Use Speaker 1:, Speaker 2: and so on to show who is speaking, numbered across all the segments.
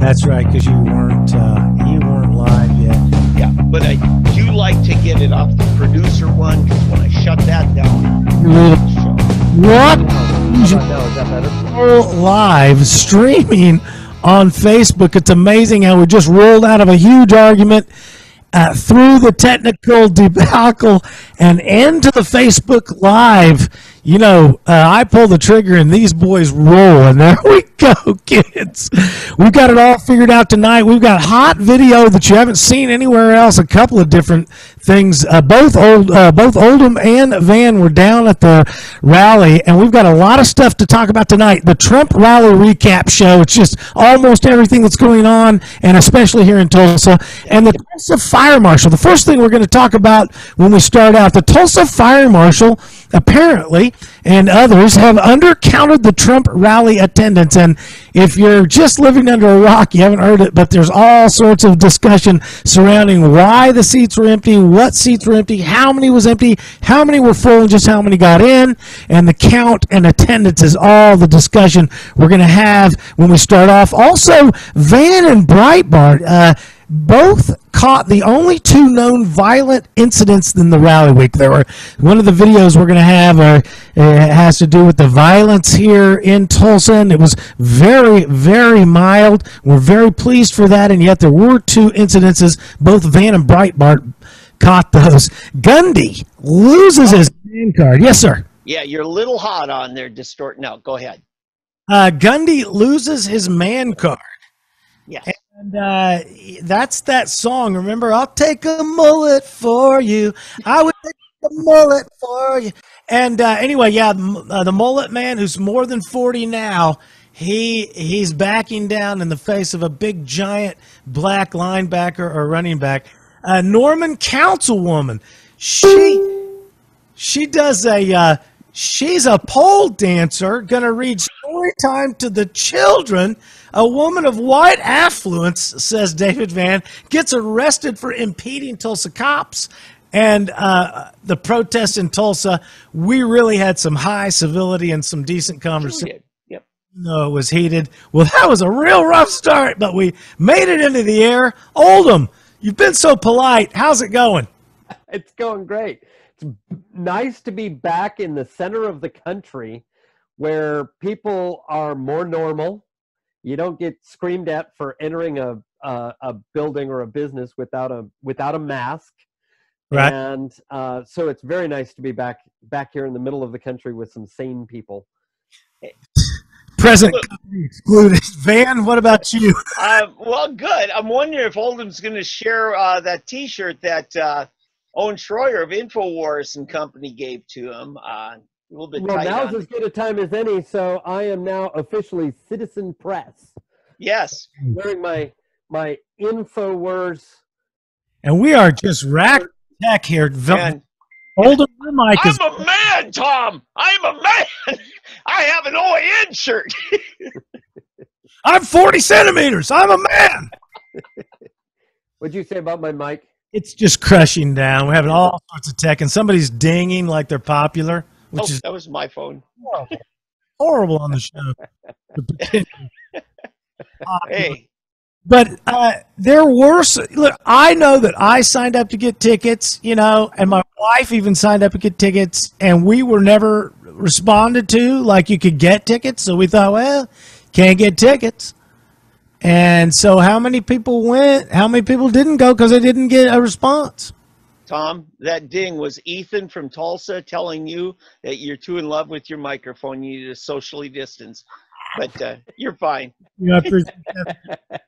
Speaker 1: That's right, because you weren't live yet.
Speaker 2: Yeah, but I do like to get it off the producer one, because when I shut that down,
Speaker 1: What?
Speaker 3: How about now? Is that better?
Speaker 1: Live streaming on Facebook. It's amazing how we just rolled out of a huge argument through the technical debacle and into the Facebook Live. You know, I pull the trigger and these boys roll, and there we go, kids. We've got it all figured out tonight. We've got hot video that you haven't seen anywhere else. A couple of different things. Both Oldham and Van were down at the rally, and we've got a lot of stuff to talk about tonight. The Trump rally recap show. It's just almost everything that's going on, and especially here in Tulsa. And the Tulsa Fire Marshal. The first thing we're going to talk about when we start out, the Tulsa Fire Marshal apparently and others have undercounted the Trump rally attendance. And if you're just living under a rock, you haven't heard it, but there's all sorts of discussion surrounding why the seats were empty, what seats were empty, how many was empty, how many were full, and just how many got in. And the count and attendance is all the discussion we're going to have when we start off. Also, Van and Breitbart, both caught the only two known violent incidents in the rally week. There were one of the videos we're going to have has to do with the violence here in Tulsa, and it was very, very mild. We're very pleased for that, and yet there were two incidences. Both Van and Breitbart caught those. Gundy loses his man card. Yes, sir.
Speaker 2: Yeah, you're a little hot on there, Distort. No, go ahead.
Speaker 1: Gundy loses his man card.
Speaker 2: Yes.
Speaker 1: And that's that song. Remember, I'll take a mullet for you. I would take a mullet for you. And anyway, yeah, the mullet man, who's more than 40 now, he's backing down in the face of a big, giant black linebacker or running back. Norman Councilwoman, she does a she's a pole dancer, gonna read story time to the children. A woman of white affluence, says David Van, gets arrested for impeding Tulsa cops. And the protests in Tulsa, we really had some high civility and some decent conversation.
Speaker 2: Yep.
Speaker 1: No, it was heated. Well, that was a real rough start, but we made it into the air. Oldham, you've been so polite. How's it going?
Speaker 3: It's going great. It's nice to be back in the center of the country where people are more normal. You don't get screamed at for entering a building or a business without a mask.
Speaker 1: Right.
Speaker 3: And so it's very nice to be back here in the middle of the country with some sane people.
Speaker 1: Present excluded. Van, what about you?
Speaker 2: Well, good. I'm wondering if Oldham's going to share that T-shirt that Owen Schroyer of InfoWars and Company gave to him. A little bit.
Speaker 3: Well, now's as good a time as any, so I am now officially Citizen Press.
Speaker 2: Yes.
Speaker 3: Wearing my InfoWars.
Speaker 1: And we are just rack tech here. Oldham, your mic is.
Speaker 2: I'm a man, Tom. I'm a man. I have an OAN shirt.
Speaker 1: I'm 40 centimeters. I'm a man.
Speaker 3: What'd you say about my mic?
Speaker 1: It's just crushing down. We're having all sorts of tech, and somebody's dinging like they're popular. Which is
Speaker 2: that was my phone.
Speaker 1: horrible on the show.
Speaker 2: Hey.
Speaker 1: But there were, look, I know that I signed up to get tickets, you know, and my wife even signed up to get tickets, and we were never responded to like you could get tickets. So we thought, well, can't get tickets. And so how many people went? How many people didn't go because they didn't get a response?
Speaker 2: Tom, that ding was Ethan from Tulsa telling you that you're too in love with your microphone. You need to socially distance. But you're fine.
Speaker 1: Yeah,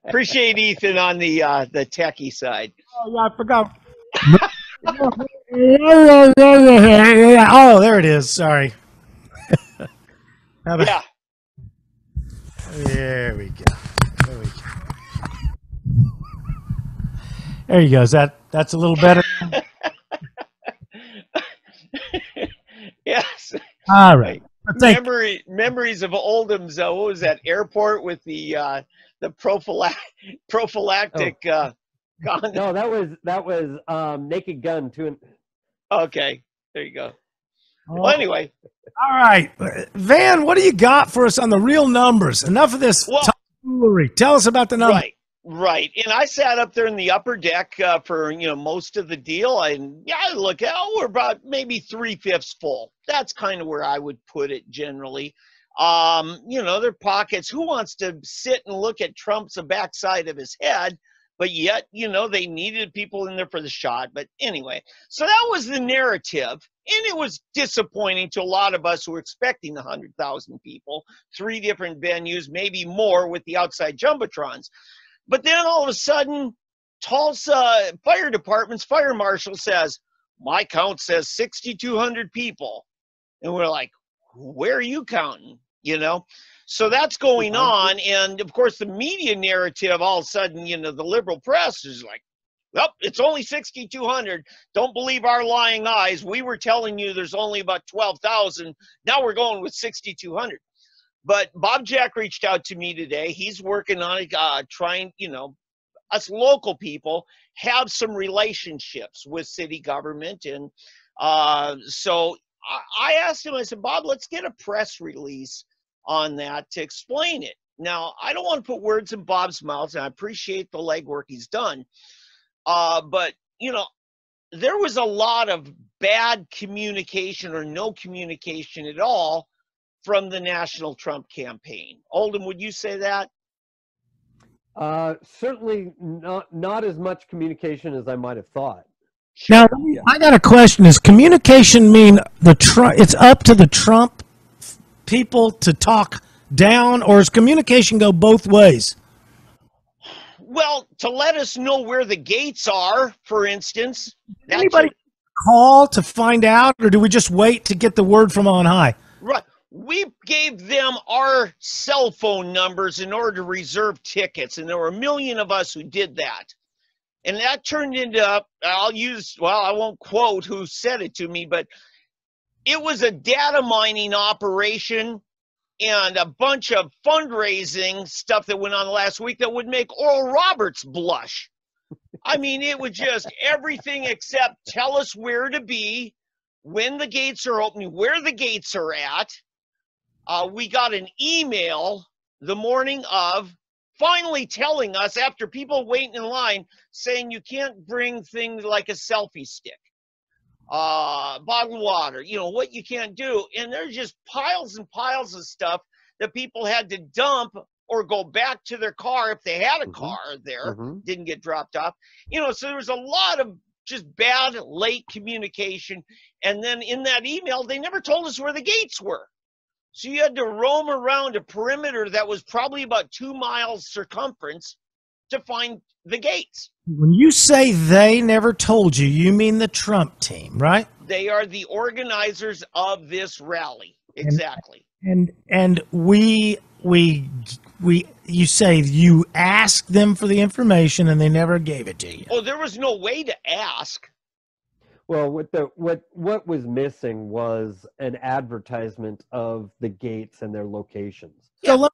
Speaker 2: appreciate Ethan on the techie side.
Speaker 1: Oh, yeah, I forgot. Oh, there it is. Sorry.
Speaker 2: Yeah.
Speaker 1: There we go. There you go. That's a little better.
Speaker 2: Yes.
Speaker 1: All right.
Speaker 2: Memories of Oldham's. What was that airport with the prophylactic?
Speaker 3: No, that was Naked Gun too.
Speaker 2: Okay, there you go. Well, anyway.
Speaker 1: All right, Van, what do you got for us on the real numbers? Enough of this Brewery. Tell us about the number.
Speaker 2: Right. Right. And I sat up there in the upper deck for, most of the deal. And yeah, look, we're about maybe 3/5 full. That's kind of where I would put it generally. Their pockets. Who wants to sit and look at Trump's backside of his head? But yet, they needed people in there for the shot. But anyway, so that was the narrative. And it was disappointing to a lot of us who were expecting 100,000 people, 3 different venues, maybe more with the outside jumbotrons. But then all of a sudden, Tulsa Fire Department's fire marshal says, my count says 6,200 people. And we're like, where are you counting? So that's going on. And of course, the media narrative, all of a sudden, the liberal press is like, well, it's only 6,200. Don't believe our lying eyes. We were telling you there's only about 12,000. Now we're going with 6,200. But Bob Jack reached out to me today. He's working on trying, us local people have some relationships with city government. And so I asked him, I said, Bob, let's get a press release on that to explain it. Now, I don't want to put words in Bob's mouth, and I appreciate the legwork he's done. But, there was a lot of bad communication or no communication at all from the national Trump campaign. Oldham, would you say that?
Speaker 3: Certainly not as much communication as I might have thought.
Speaker 1: Now, I got a question. Does communication mean it's up to the Trump people to talk down, or does communication go both ways?
Speaker 2: Well, to let us know where the gates are, for instance.
Speaker 1: Anybody call to find out, or do we just wait to get the word from on high?
Speaker 2: Right. We gave them our cell phone numbers in order to reserve tickets, and there were 1 million of us who did that. And that turned into, I won't quote who said it to me, but it was a data mining operation and a bunch of fundraising stuff that went on last week that would make Oral Roberts blush. I mean, it was just everything except tell us where to be, when the gates are opening, where the gates are at. We got an email the morning of finally telling us, after people waiting in line, saying you can't bring things like a selfie stick, bottled water, what you can't do. And there's just piles and piles of stuff that people had to dump or go back to their car if they had a car there, didn't get dropped off. So there was a lot of just bad late communication. And then in that email, they never told us where the gates were. So you had to roam around a perimeter that was probably about 2 miles circumference to find the gates.
Speaker 1: When you say they never told you, you mean the Trump team, right?
Speaker 2: They are the organizers of this rally. Exactly.
Speaker 1: And you say you asked them for the information and they never gave it to you.
Speaker 2: Oh, there was no way to ask.
Speaker 3: Well, what was missing was an advertisement of the gates and their locations.
Speaker 1: So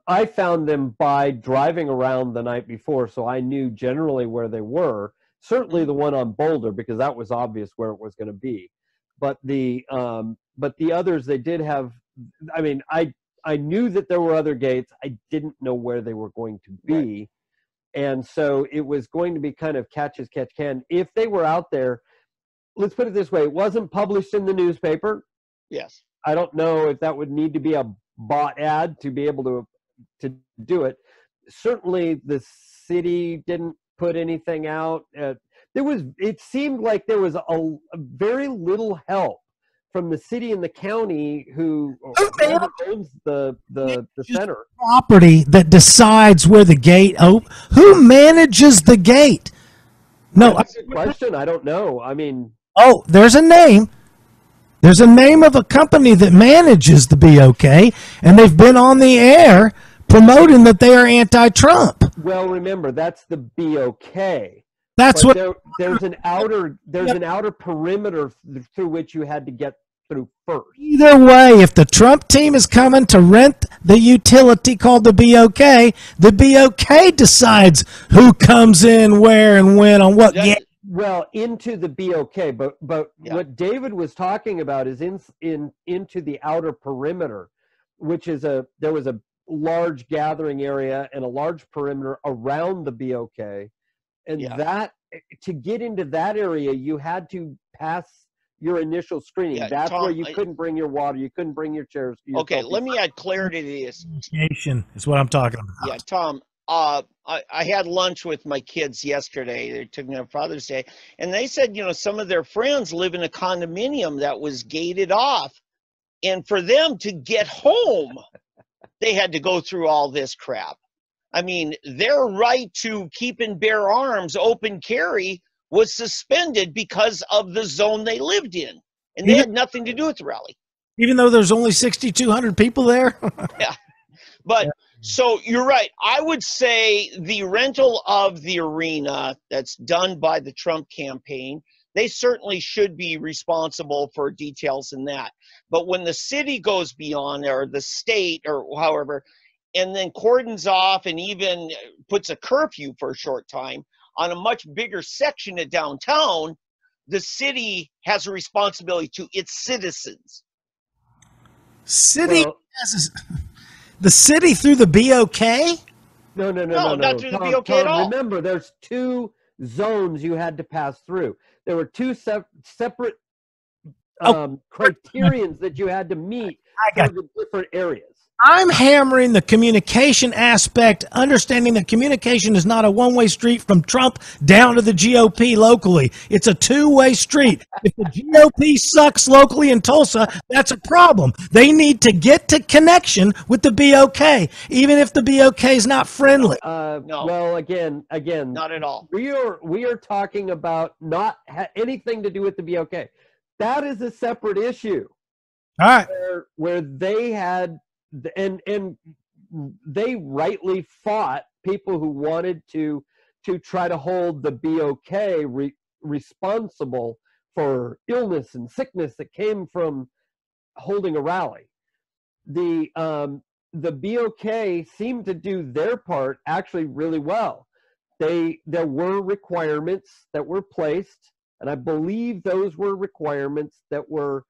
Speaker 3: I found them by driving around the night before, so I knew generally where they were. Certainly the one on Boulder, because that was obvious where it was going to be. But the others, they did have. I mean, I knew that there were other gates. I didn't know where they were going to be, and so it was going to be kind of catch as catch can. If they were out there. Let's put it this way. It wasn't published in the newspaper.
Speaker 2: Yes. I
Speaker 3: don't know if that would need to be a bought ad to be able to do it. Certainly the city didn't put anything out. It seemed like there was a very little help from the city and the county who owns the center.
Speaker 1: Property that decides where the gate who manages the gate? No.
Speaker 3: That's a good question. I don't know. I mean,
Speaker 1: there's a name. There's a name of a company that manages the BOK, and they've been on the air promoting that they are anti-Trump.
Speaker 3: Well, remember, that's the BOK.
Speaker 1: That's what
Speaker 3: there's an outer perimeter through which you had to get through first.
Speaker 1: Either way, if the Trump team is coming to rent the utility called the BOK decides who comes in, where, and when on what gate.
Speaker 3: Well, into the BOK, but what David was talking about is into the outer perimeter, which is there was a large gathering area and a large perimeter around the BOK. And
Speaker 2: Yeah.
Speaker 3: that, to get into that area, you had to pass your initial screening.
Speaker 2: Yeah,
Speaker 3: That's
Speaker 2: Tom,
Speaker 3: where you couldn't bring your water, you couldn't bring your chairs.
Speaker 2: Okay, let me add clarity to this.
Speaker 1: Communication is what I'm talking about.
Speaker 2: Yeah, Tom, I had lunch with my kids yesterday. They took me on Father's Day, and they said, some of their friends live in a condominium that was gated off. And for them to get home, they had to go through all this crap. I mean, their right to keep and bear arms, open carry, was suspended because of the zone they lived in. And they had nothing to do with the rally.
Speaker 1: Even though there's only 6,200 people there?
Speaker 2: Yeah. But so you're right. I would say the rental of the arena that's done by the Trump campaign, they certainly should be responsible for details in that. But when the city goes beyond, or the state, or however, and then cordons off and even puts a curfew for a short time on a much bigger section of downtown, the city has a responsibility to its citizens.
Speaker 1: The city through the BOK?
Speaker 3: No.
Speaker 2: Not through the BOK at all.
Speaker 3: Remember, there's two zones you had to pass through. There were two separate criterions that you had to meet for the different areas.
Speaker 1: I'm hammering the communication aspect, understanding that communication is not a one-way street from Trump down to the GOP locally. It's a two-way street. If the GOP sucks locally in Tulsa, that's a problem. They need to get to connection with the BOK, even if the BOK is not friendly.
Speaker 2: No.
Speaker 3: Well, again,
Speaker 2: not at all.
Speaker 3: We are talking about not anything to do with the BOK. That is a separate issue.
Speaker 1: All right.
Speaker 3: Where they had. And they rightly fought people who wanted to try to hold the BOK responsible for illness and sickness that came from holding a rally. The BOK seemed to do their part actually really well. There were requirements that were placed, and I believe those were requirements that were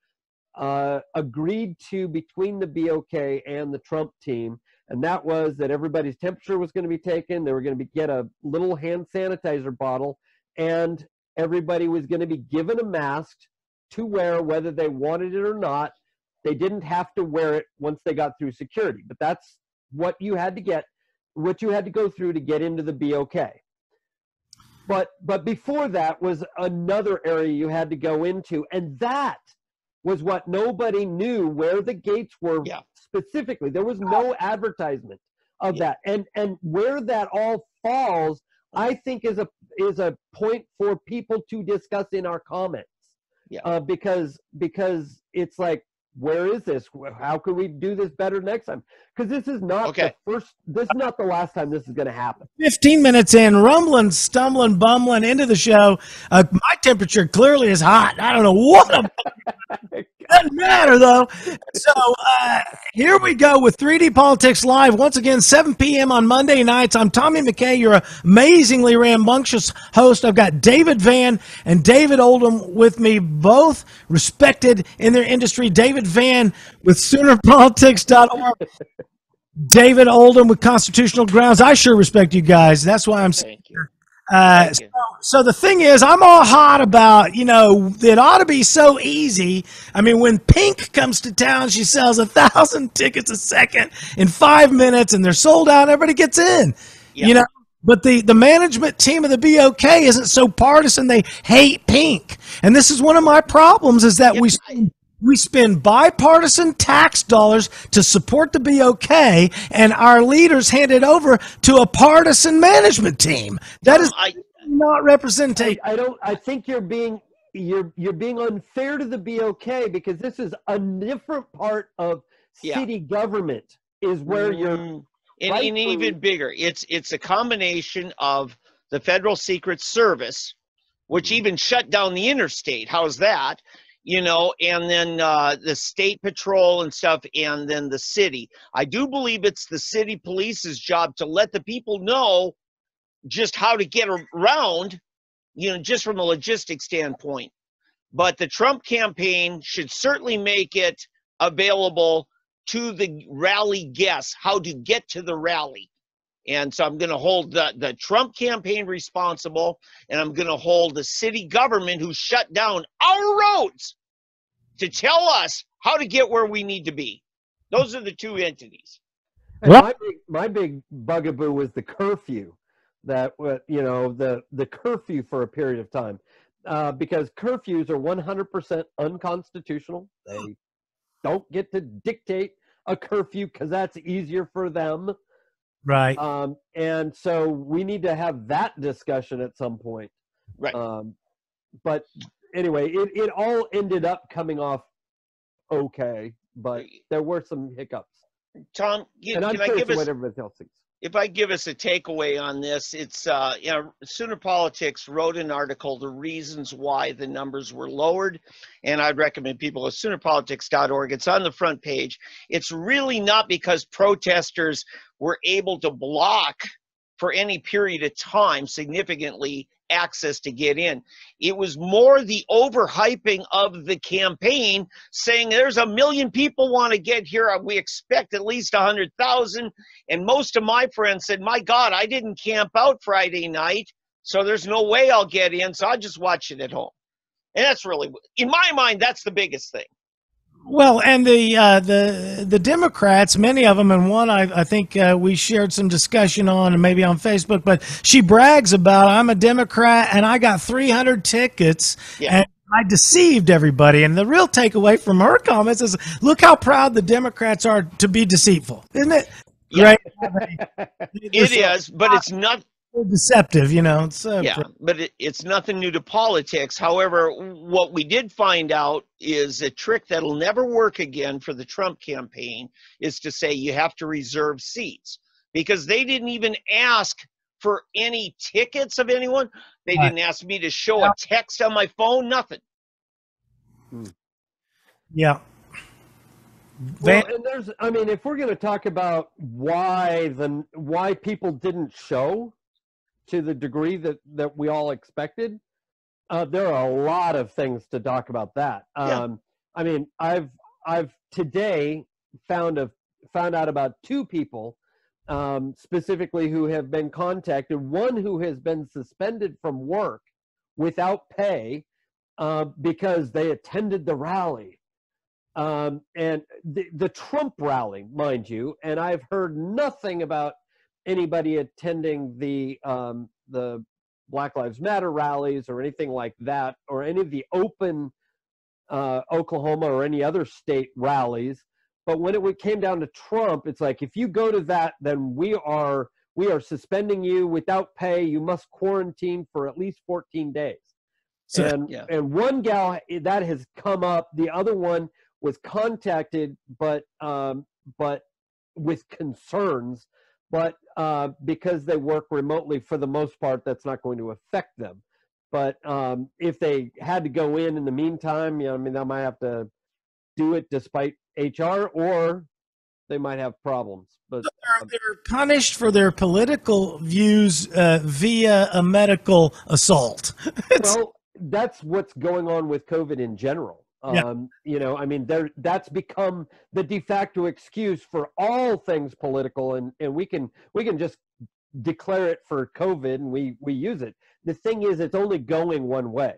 Speaker 3: agreed to between the BOK and the Trump team, and that was that everybody's temperature was going to be taken. They were going to get a little hand sanitizer bottle, and everybody was going to be given a mask to wear whether they wanted it or not. They didn't have to wear it once they got through security, but that's what you had to go through to get into the BOK. But before that was another area you had to go into, and that was what nobody knew, where the gates were specifically. There was no advertisement of that. And where that all falls, I think is a point for people to discuss in our comments. Because it's like, where is this? How could we do this better next time? Because this is not this is not the last time this is going to happen. 15
Speaker 1: minutes in, rumbling, stumbling, bumbling into the show. My temperature clearly is hot. I don't know what doesn't matter, though. So here we go with 3D Politics Live. Once again, 7 p.m. on Monday nights. I'm Tommy McKay, your amazingly rambunctious host. I've got David Van and David Oldham with me, both respected in their industry. David Van with SoonerPolitics.org. David Oldham with Constitutional Grounds. I sure respect you guys. That's why I'm saying here. So the thing is, I'm all hot about, it ought to be so easy. I mean, when Pink comes to town, she sells 1,000 tickets a second in 5 minutes, and they're sold out. Everybody gets in, But the management team of the BOK isn't so partisan. They hate Pink. And this is one of my problems, is that we spend bipartisan tax dollars to support the BOK, and our leaders hand it over to a partisan management team. That is not representation.
Speaker 3: I think you're being unfair to the BOK, because this is a different part of city government is where you're
Speaker 2: and even bigger. It's a combination of the Federal Secret Service, which even shut down the interstate. How's that? And then the state patrol and stuff, and then the city. I do believe it's the city police's job to let the people know just how to get around, just from a logistics standpoint. But the Trump campaign should certainly make it available to the rally guests how to get to the rally. And so I'm going to hold the Trump campaign responsible, and I'm going to hold the city government who shut down our roads to tell us how to get where we need to be. Those are the two entities.
Speaker 3: And my big bugaboo was the curfew, that the curfew for a period of time, because curfews are 100% unconstitutional. They don't get to dictate a curfew because that's easier for them.
Speaker 1: Right.
Speaker 3: And so we need to have that discussion at some point.
Speaker 2: Right.
Speaker 3: But anyway, it all ended up coming off okay, but there were some hiccups.
Speaker 2: Tom, can I give us
Speaker 3: what everybody else thinks?
Speaker 2: If I give us a takeaway on this, it's Sooner Politics wrote an article, the reasons why the numbers were lowered, and I'd recommend people go to SoonerPolitics.org. It's on the front page. It's really not because protesters were able to block for any period of time significantly access to get in. It was more the overhyping of the campaign, saying there's 1 million people want to get here. We expect at least 100,000. And most of my friends said, my God, I didn't camp out Friday night, so there's no way I'll get in, so I'll just watch it at home. And that's really, in my mind, that's the biggest thing.
Speaker 1: Well, and the Democrats, many of them, and one I think we shared some discussion on, and maybe on Facebook, but she brags about, I'm a Democrat and I got 300 tickets, and I deceived everybody. And the real takeaway from her comments is, look how proud the Democrats are to be deceitful, isn't it?
Speaker 2: Yeah.
Speaker 1: Right?
Speaker 2: It is, but it's not
Speaker 1: deceptive, It's,
Speaker 2: but it's nothing new to politics. However, what we did find out is a trick that'll never work again for the Trump campaign is to say you have to reserve seats, because they didn't even ask for any tickets of anyone. They didn't ask me to show a text on my phone, nothing.
Speaker 1: Yeah.
Speaker 3: Well, and if we're going to talk about why people didn't show to the degree that we all expected, there are a lot of things to talk about that. I've today found out about 2 people specifically who have been contacted. One who has been suspended from work without pay because they attended the rally, and the Trump rally, mind you. And I've heard nothing about anybody attending the Black Lives Matter rallies or anything like that, or any of the open Oklahoma or any other state rallies. But when it came down to Trump, it's like, if you go to that, then we are suspending you without pay. You must quarantine for at least 14 days. And one gal that has come up. The other one was contacted, but with concerns. But because they work remotely, for the most part, that's not going to affect them. But if they had to go in the meantime, they might have to do it despite HR, or they might have problems. But
Speaker 1: they're punished for their political views via a medical assault.
Speaker 3: Well, that's what's going on with COVID in general. That's become the de facto excuse for all things political, and we can just declare it for COVID, and we use it. The thing is, it's only going one way.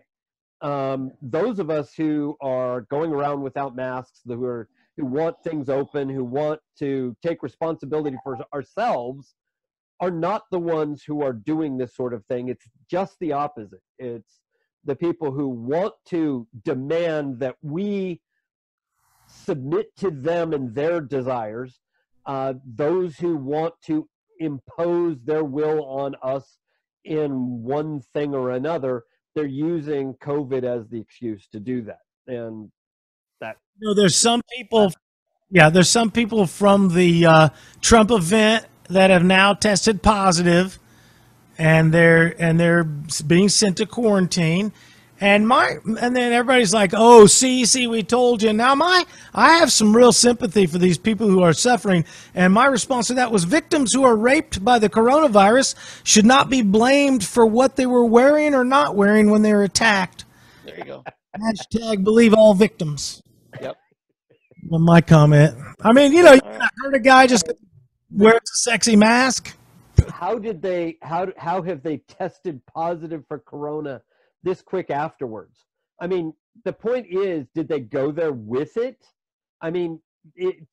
Speaker 3: Those of us who are going around without masks, who want things open, who want to take responsibility for ourselves, are not the ones who are doing this sort of thing. It's just the opposite. It's the people who want to demand that we submit to them and their desires, those who want to impose their will on us in one thing or another. They're using COVID as the excuse to do that. And that,
Speaker 1: there's some people from the Trump event that have now tested positive, and they're being sent to quarantine. And then everybody's like, oh, see, we told you. Now I have some real sympathy for these people who are suffering. And my response to that was, victims who are raped by the coronavirus should not be blamed for what they were wearing or not wearing when they were attacked.
Speaker 2: There you go.
Speaker 1: Hashtag believe all victims.
Speaker 2: Yep.
Speaker 1: My comment. I mean, you heard a guy just wears a sexy mask.
Speaker 3: How have they tested positive for corona this quick afterwards? I mean, the point is, did they go there with it? I mean,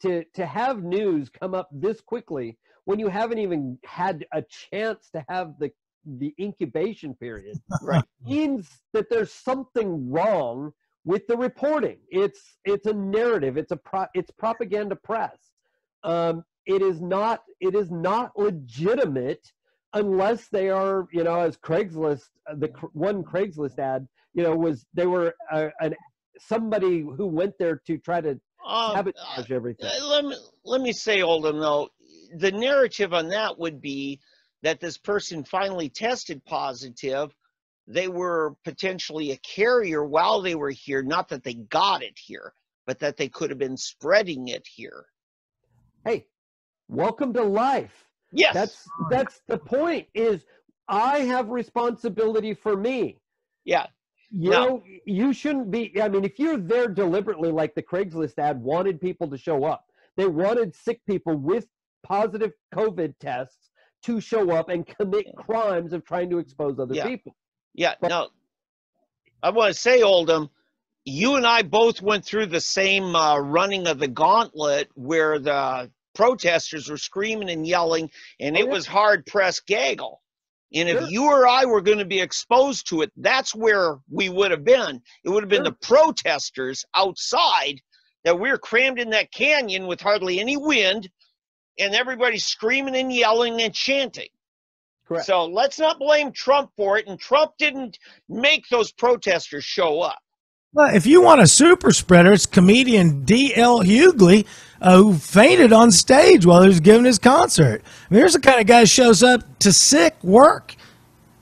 Speaker 3: to have news come up this quickly when you haven't even had a chance to have the incubation period,
Speaker 2: Right,
Speaker 3: means that there's something wrong with the reporting. It's a narrative. It's propaganda press. It is not legitimate unless they are, as Craigslist, the one Craigslist ad, they were somebody who went there to try to sabotage everything.
Speaker 2: let me say, Oldham, though, the narrative on that would be that this person finally tested positive. They were potentially a carrier while they were here, not that they got it here, but that they could have been spreading it here.
Speaker 3: Hey, welcome to life.
Speaker 2: Yes.
Speaker 3: That's the point, is I have responsibility for me.
Speaker 2: Yeah.
Speaker 3: You shouldn't be, I mean, if you're there deliberately, like the Craigslist ad wanted people to show up, they wanted sick people with positive COVID tests to show up and commit crimes of trying to expose other people.
Speaker 2: Yeah. Now, I want to say, Oldham, you and I both went through the same running of the gauntlet where the protesters were screaming and yelling, and it was hard-pressed gaggle. And if you or I were going to be exposed to it, that's where we would have been. It would have been the protesters outside that we're crammed in that canyon with hardly any wind, and everybody screaming and yelling and chanting.
Speaker 3: Correct.
Speaker 2: So let's not blame Trump for it, and Trump didn't make those protesters show up.
Speaker 1: Well, if you want a super spreader, it's comedian D.L. Hughley, who fainted on stage while he was giving his concert. I mean, here's the kind of guy who shows up to sick work.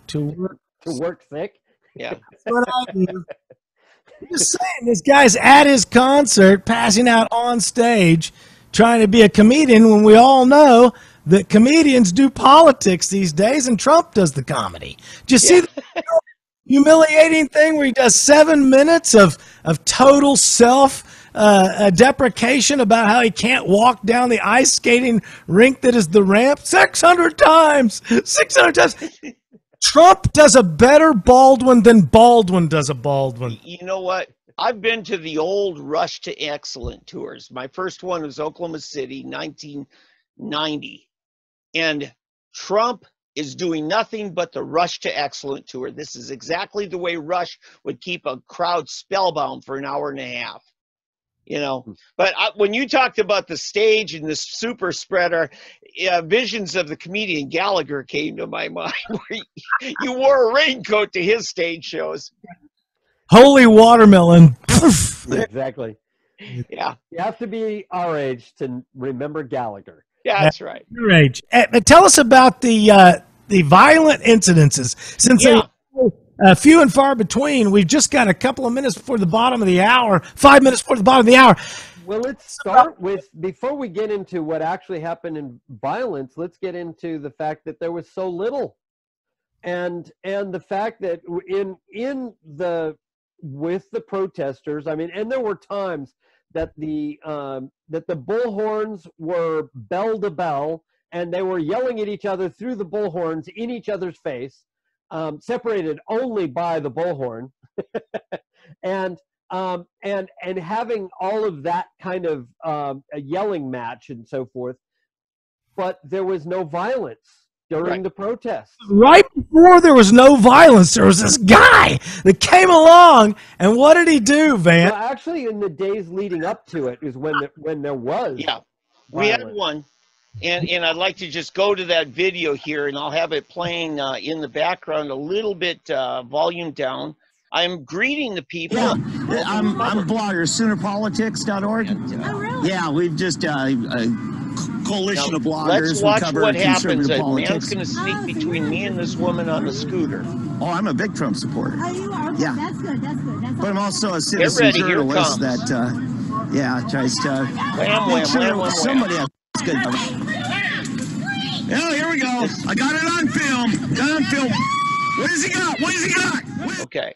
Speaker 3: To work sick?
Speaker 2: Yeah.
Speaker 1: That's what I do. I'm just saying, this guy's at his concert, passing out on stage, trying to be a comedian when we all know that comedians do politics these days and Trump does the comedy. Do you see the humiliating thing where he does 7 minutes of total deprecation about how he can't walk down the ice skating rink that is the ramp 600 times. Trump does a better Baldwin than Baldwin does a Baldwin.
Speaker 2: You know what? I've been to the old Rush to Excellent tours. My first one was Oklahoma City, 1990. And Trump is doing nothing but the Rush to Excellent tour. This is exactly the way Rush would keep a crowd spellbound for an hour and a half. But when you talked about the stage and the super spreader, visions of the comedian Gallagher came to my mind, where you wore a raincoat to his stage shows.
Speaker 1: Holy watermelon.
Speaker 3: Exactly.
Speaker 2: Yeah.
Speaker 3: You have to be our age to remember Gallagher.
Speaker 2: Yeah, that's right.
Speaker 1: Your age. Tell us about the violent incidences. Since they're few and far between, we've just got a couple of minutes before the bottom of the hour, 5 minutes before the bottom of the hour.
Speaker 3: Well, let's start with, before we get into what actually happened in violence, let's get into the fact that there was so little. And the fact that with the protesters, I mean, and there were times that the bullhorns were bell to bell, and they were yelling at each other through the bullhorns in each other's face, separated only by the bullhorn, and having all of that kind of a yelling match and so forth. But there was no violence during the protests.
Speaker 1: Right before there was no violence, there was this guy that came along, and what did he do, Van?
Speaker 3: Well, actually, in the days leading up to it is when there was.
Speaker 2: Yeah,
Speaker 3: violence.
Speaker 2: We had one, and I'd like to just go to that video here, and I'll have it playing in the background a little bit, volume down. I'm greeting the people.
Speaker 4: Yeah, I'm a blogger, soonerpolitics.org.
Speaker 5: Oh, really?
Speaker 4: Yeah, we've just coalition of bloggers.
Speaker 2: Let's watch
Speaker 4: cover
Speaker 2: what happens. A
Speaker 4: politics.
Speaker 2: man's going to sneak between me and this woman on the scooter.
Speaker 4: Oh, I'm a big Trump supporter.
Speaker 5: Oh, you are? Okay,
Speaker 4: Yeah.
Speaker 5: That's good. That's good. That's
Speaker 4: But I'm
Speaker 5: awesome.
Speaker 4: also a citizen
Speaker 2: ready, here it
Speaker 4: journalist
Speaker 2: comes.
Speaker 4: that, tries to
Speaker 2: Wham,
Speaker 4: make
Speaker 2: wham,
Speaker 4: sure
Speaker 2: wham, wham,
Speaker 4: somebody
Speaker 2: wham.
Speaker 4: has good. Yeah, here we go. I got it on film. What has he got?
Speaker 2: Okay.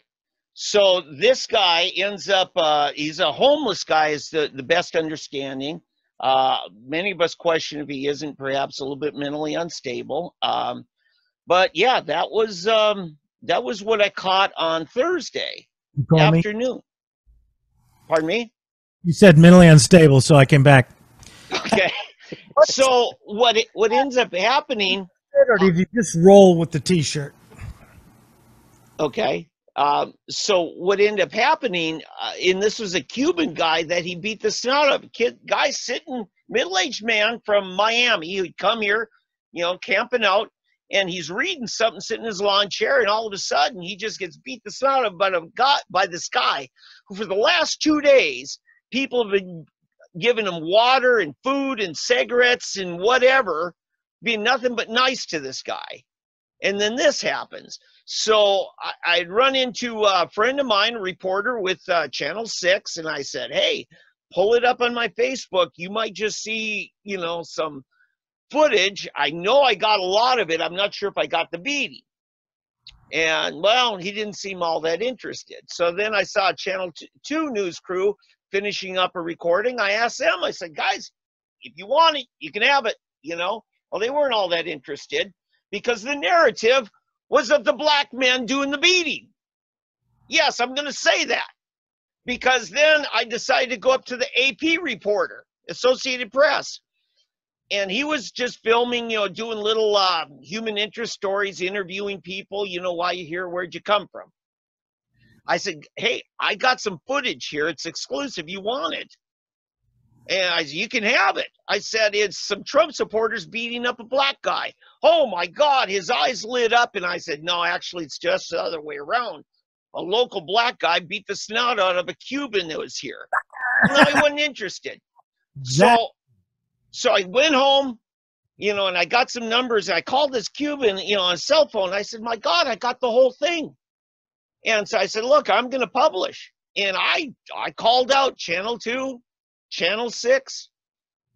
Speaker 2: So this guy ends up, he's a homeless guy is the best understanding. Many of us question if he isn't perhaps a little bit mentally unstable. But yeah, that was what I caught on Thursday afternoon. Pardon me?
Speaker 1: You said mentally unstable, so I came back.
Speaker 2: Okay. So what ends up happening?
Speaker 1: Or did you just roll with the T-shirt?
Speaker 2: Okay. So what ended up happening, and this was a Cuban guy that he beat the snot out of. Guy sitting, middle-aged man from Miami, he'd come here, camping out, and he's reading something sitting in his lawn chair, and all of a sudden he just gets beat the snot out of by this guy who for the last 2 days, people have been giving him water and food and cigarettes and whatever, being nothing but nice to this guy. And then this happens. So I'd run into a friend of mine, a reporter with Channel 6, and I said, hey, pull it up on my Facebook. You might just see, some footage. I know I got a lot of it. I'm not sure if I got the beating. And, well, he didn't seem all that interested. So then I saw a Channel 2 news crew finishing up a recording. I asked them, I said, guys, if you want it, you can have it, Well, they weren't all that interested because the narrative was of the black men doing the beating. Yes, I'm going to say that because then I decided to go up to the AP reporter, Associated Press, and he was just filming, doing little human interest stories, interviewing people, why you here, where'd you come from? I said, hey, I got some footage here. It's exclusive. You want it? And I said, you can have it. I said, it's some Trump supporters beating up a black guy. Oh, my God, his eyes lit up. And I said, no, actually, it's just the other way around. A local black guy beat the snout out of a Cuban that was here. No, I wasn't interested. So I went home, and I got some numbers. And I called this Cuban, on a cell phone. I said, my God, I got the whole thing. And so I said, look, I'm going to publish. And I called out Channel 2, Channel 6,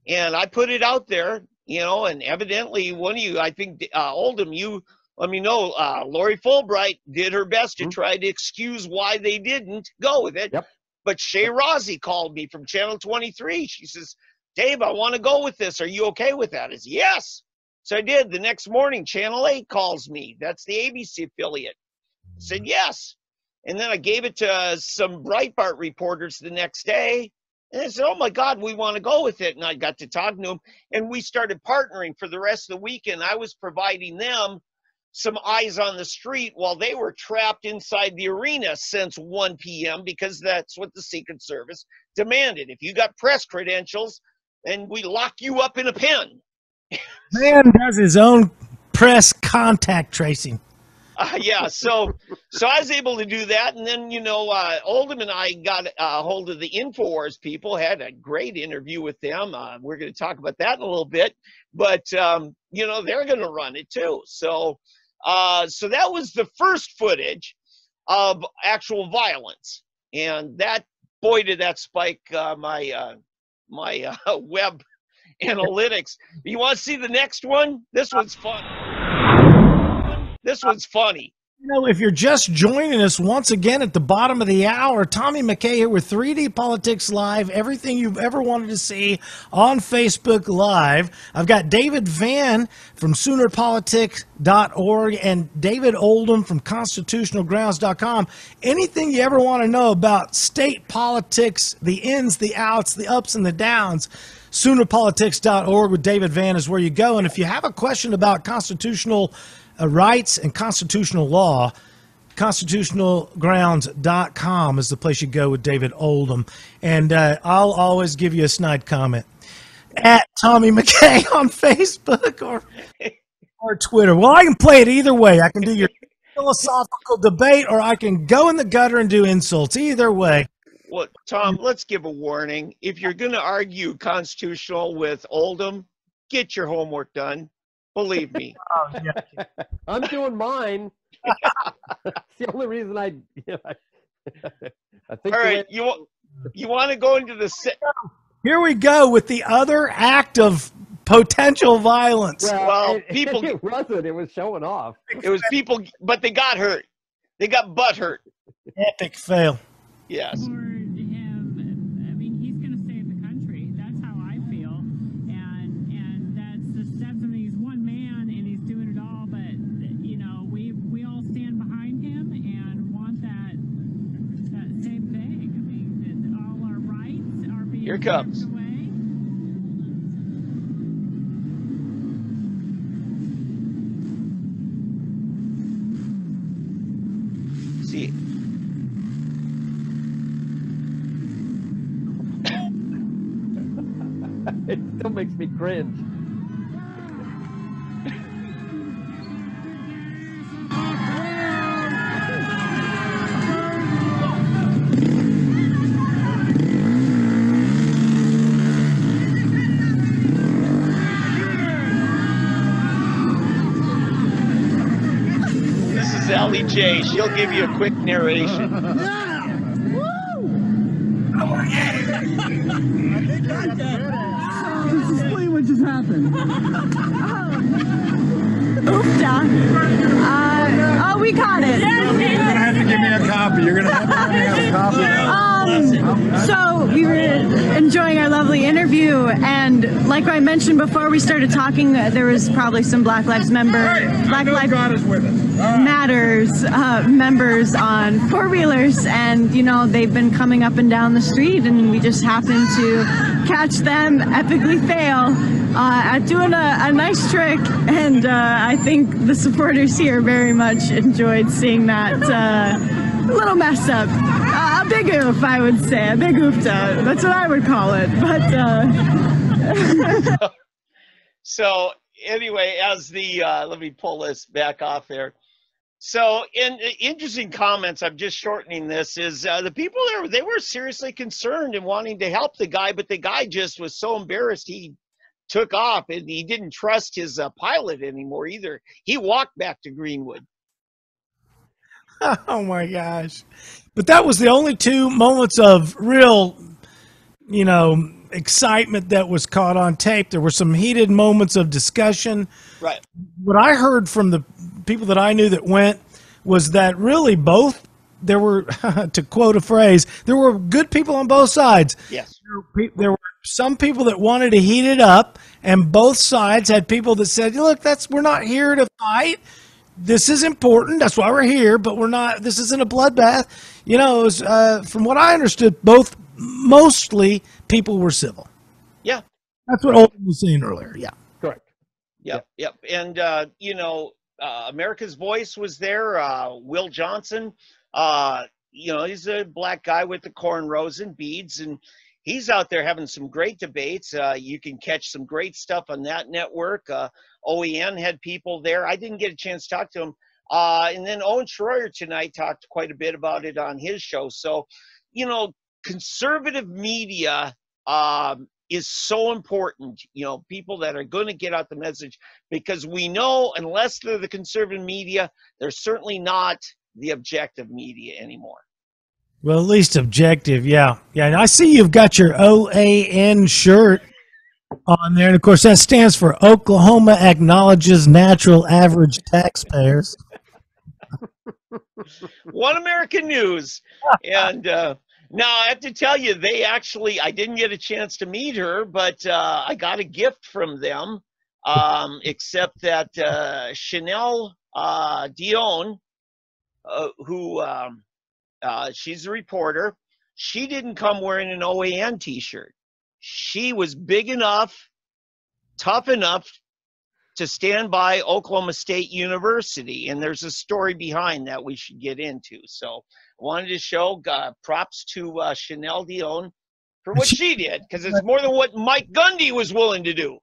Speaker 2: and I put it out there, and evidently one of you, I think, Oldham, you let me know, Lori Fulbright did her best to try to excuse why they didn't go with it.
Speaker 3: Yep.
Speaker 2: But Shay Rossi called me from Channel 23. She says, Dave, I want to go with this. Are you okay with that? I said, yes. So I did. The next morning, Channel 8 calls me. That's the ABC affiliate. I said, yes. And then I gave it to some Breitbart reporters the next day. And I said, oh, my God, we want to go with it. And I got to talk to them. And we started partnering for the rest of the weekend. I was providing them some eyes on the street while they were trapped inside the arena since 1 p.m. because that's what the Secret Service demanded. If you got press credentials, then we lock you up in a pen.
Speaker 1: Man does his own press contact tracing.
Speaker 2: Yeah, so I was able to do that, and then Oldham and I got a hold of the InfoWars people, had a great interview with them. We're going to talk about that in a little bit, but they're going to run it too. So that was the first footage of actual violence, and that, boy, did that spike my web analytics. You want to see the next one? This one's fun. This one's funny.
Speaker 1: If you're just joining us once again at the bottom of the hour, Tommy McKay here with 3D Politics Live, everything you've ever wanted to see on Facebook Live. I've got David Van from Soonerpolitics.org and David Oldham from ConstitutionalGrounds.com. Anything you ever want to know about state politics, the ins, the outs, the ups and the downs, Soonerpolitics.org with David Van is where you go. And if you have a question about constitutional rights and constitutional law, constitutionalgrounds.com is the place you go with David Oldham. And I'll always give you a snide comment at Tommy McKay on Facebook or Twitter. Well, I can play it either way. I can do your philosophical debate, or I can go in the gutter and do insults. Either way.
Speaker 2: Well, Tom, let's give a warning. If you're going to argue constitutional with Oldham, get your homework done. Believe me.
Speaker 1: Oh, yeah.
Speaker 3: I'm doing mine. It's the only reason I think.
Speaker 2: All right, you want to go into the...
Speaker 1: Here we go with the other act of potential violence.
Speaker 2: Well, people...
Speaker 3: It wasn't. It was showing off.
Speaker 2: It was people, but they got hurt. They got butt hurt.
Speaker 1: Epic fail.
Speaker 2: Yes.
Speaker 5: For him, I mean, he's going to save the country. That's how I feel, and that's the steps. I mean, he's one man and he's doing it all, but you know, we all stand behind him and want that same thing. I mean, that all our rights are being
Speaker 2: Here it comes.
Speaker 5: stripped away.
Speaker 2: See.
Speaker 3: It still makes me cringe.
Speaker 2: This is Allie J. She'll give you a quick narration.
Speaker 6: Explain what just happened.
Speaker 7: Oh, we caught it.
Speaker 6: You're gonna have to give me a copy. You're gonna have to give me a copy.
Speaker 7: So we were enjoying our lovely interview, and like I mentioned before we started talking, there was probably some Black Lives
Speaker 6: God is with us. All right.
Speaker 7: Matters members on four-wheelers, and you know, they've been coming up and down the street, and we just happened to catch them epically fail at doing a nice trick, and I think the supporters here very much enjoyed seeing that little mess up. A big oof, I would say. A big oofta. That's what I would call it. But
Speaker 2: So anyway, as the let me pull this back off there. So in interesting comments, I'm just shortening this, is the people there, they were seriously concerned and wanting to help the guy, but the guy just was so embarrassed he took off, and he didn't trust his pilot anymore either. He walked back to Greenwood.
Speaker 1: Oh my gosh. But that was the only two moments of real, you know, excitement that was caught on tape. There were some heated moments of discussion.
Speaker 2: Right.
Speaker 1: What I heard from the people that I knew that went was that really both, there were, to quote a phrase, there were good people on both sides.
Speaker 2: Yes.
Speaker 1: There were some people that wanted to heat it up, and both sides had people that said, look, we're not here to fight. This is important. That's why we're here, but we're not, this isn't a bloodbath. You know, it was, from what I understood, mostly people were civil.
Speaker 2: Yeah.
Speaker 1: That's what Olin was saying earlier. Yeah.
Speaker 3: Correct.
Speaker 2: Yep. And, you know, America's Voice was there. Will Johnson, you know, he's a black guy with the cornrows and beads, and he's out there having some great debates. You can catch some great stuff on that network. OEN had people there. I didn't get a chance to talk to him. And then Owen Schroyer tonight talked quite a bit about it on his show. So, you know, conservative media is so important, you know, people that are going to get out the message, because we know unless they're the conservative media, they're certainly not the objective media anymore.
Speaker 1: Well, at least objective. Yeah. Yeah. And I see you've got your OAN shirt on there. And of course, that stands for Oklahoma Acknowledges Natural Average Taxpayers.
Speaker 2: One American News. And now I have to tell you, they actually, I didn't get a chance to meet her, but I got a gift from them, except that Chanel Dion, who she's a reporter, she didn't come wearing an OAN t-shirt. She was big enough, tough enough to stand by Oklahoma State University, and there's a story behind that we should get into. So I wanted to show props to Chanel Dion for what she did, because it's more than what Mike Gundy was willing to do.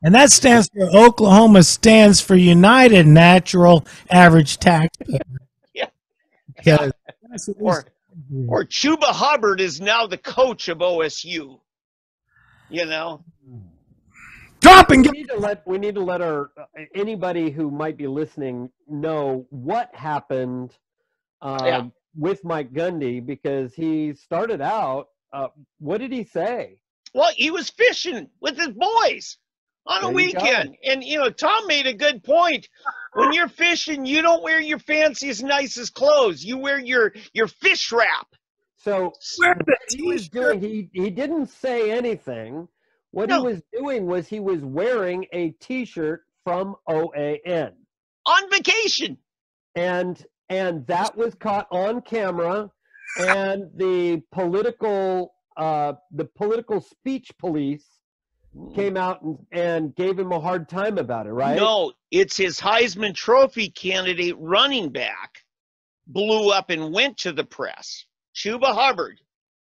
Speaker 1: And that stands for Oklahoma stands for United Natural Average Taxpayer.
Speaker 2: Yeah.
Speaker 1: Because
Speaker 2: Or Chuba Hubbard is now the coach of OSU. You know,
Speaker 1: drop and
Speaker 3: we need to let our anybody who might be listening know what happened with Mike Gundy, because he started out. What did he say?
Speaker 2: Well, he was fishing with his boys. On a
Speaker 3: There you go.
Speaker 2: weekend. And, Tom made a good point. When you're fishing, you don't wear your fanciest, nicest clothes. You wear your fish wrap.
Speaker 3: So
Speaker 1: Wear the
Speaker 3: what he was
Speaker 1: t-shirt.
Speaker 3: doing, he didn't say anything. What he
Speaker 2: No.
Speaker 3: was doing was he was wearing a T-shirt from OAN.
Speaker 2: On vacation.
Speaker 3: And that was caught on camera, and the political speech police came out and gave him a hard time about it, right?
Speaker 2: No, it's his Heisman Trophy candidate running back blew up and went to the press. Chuba Hubbard.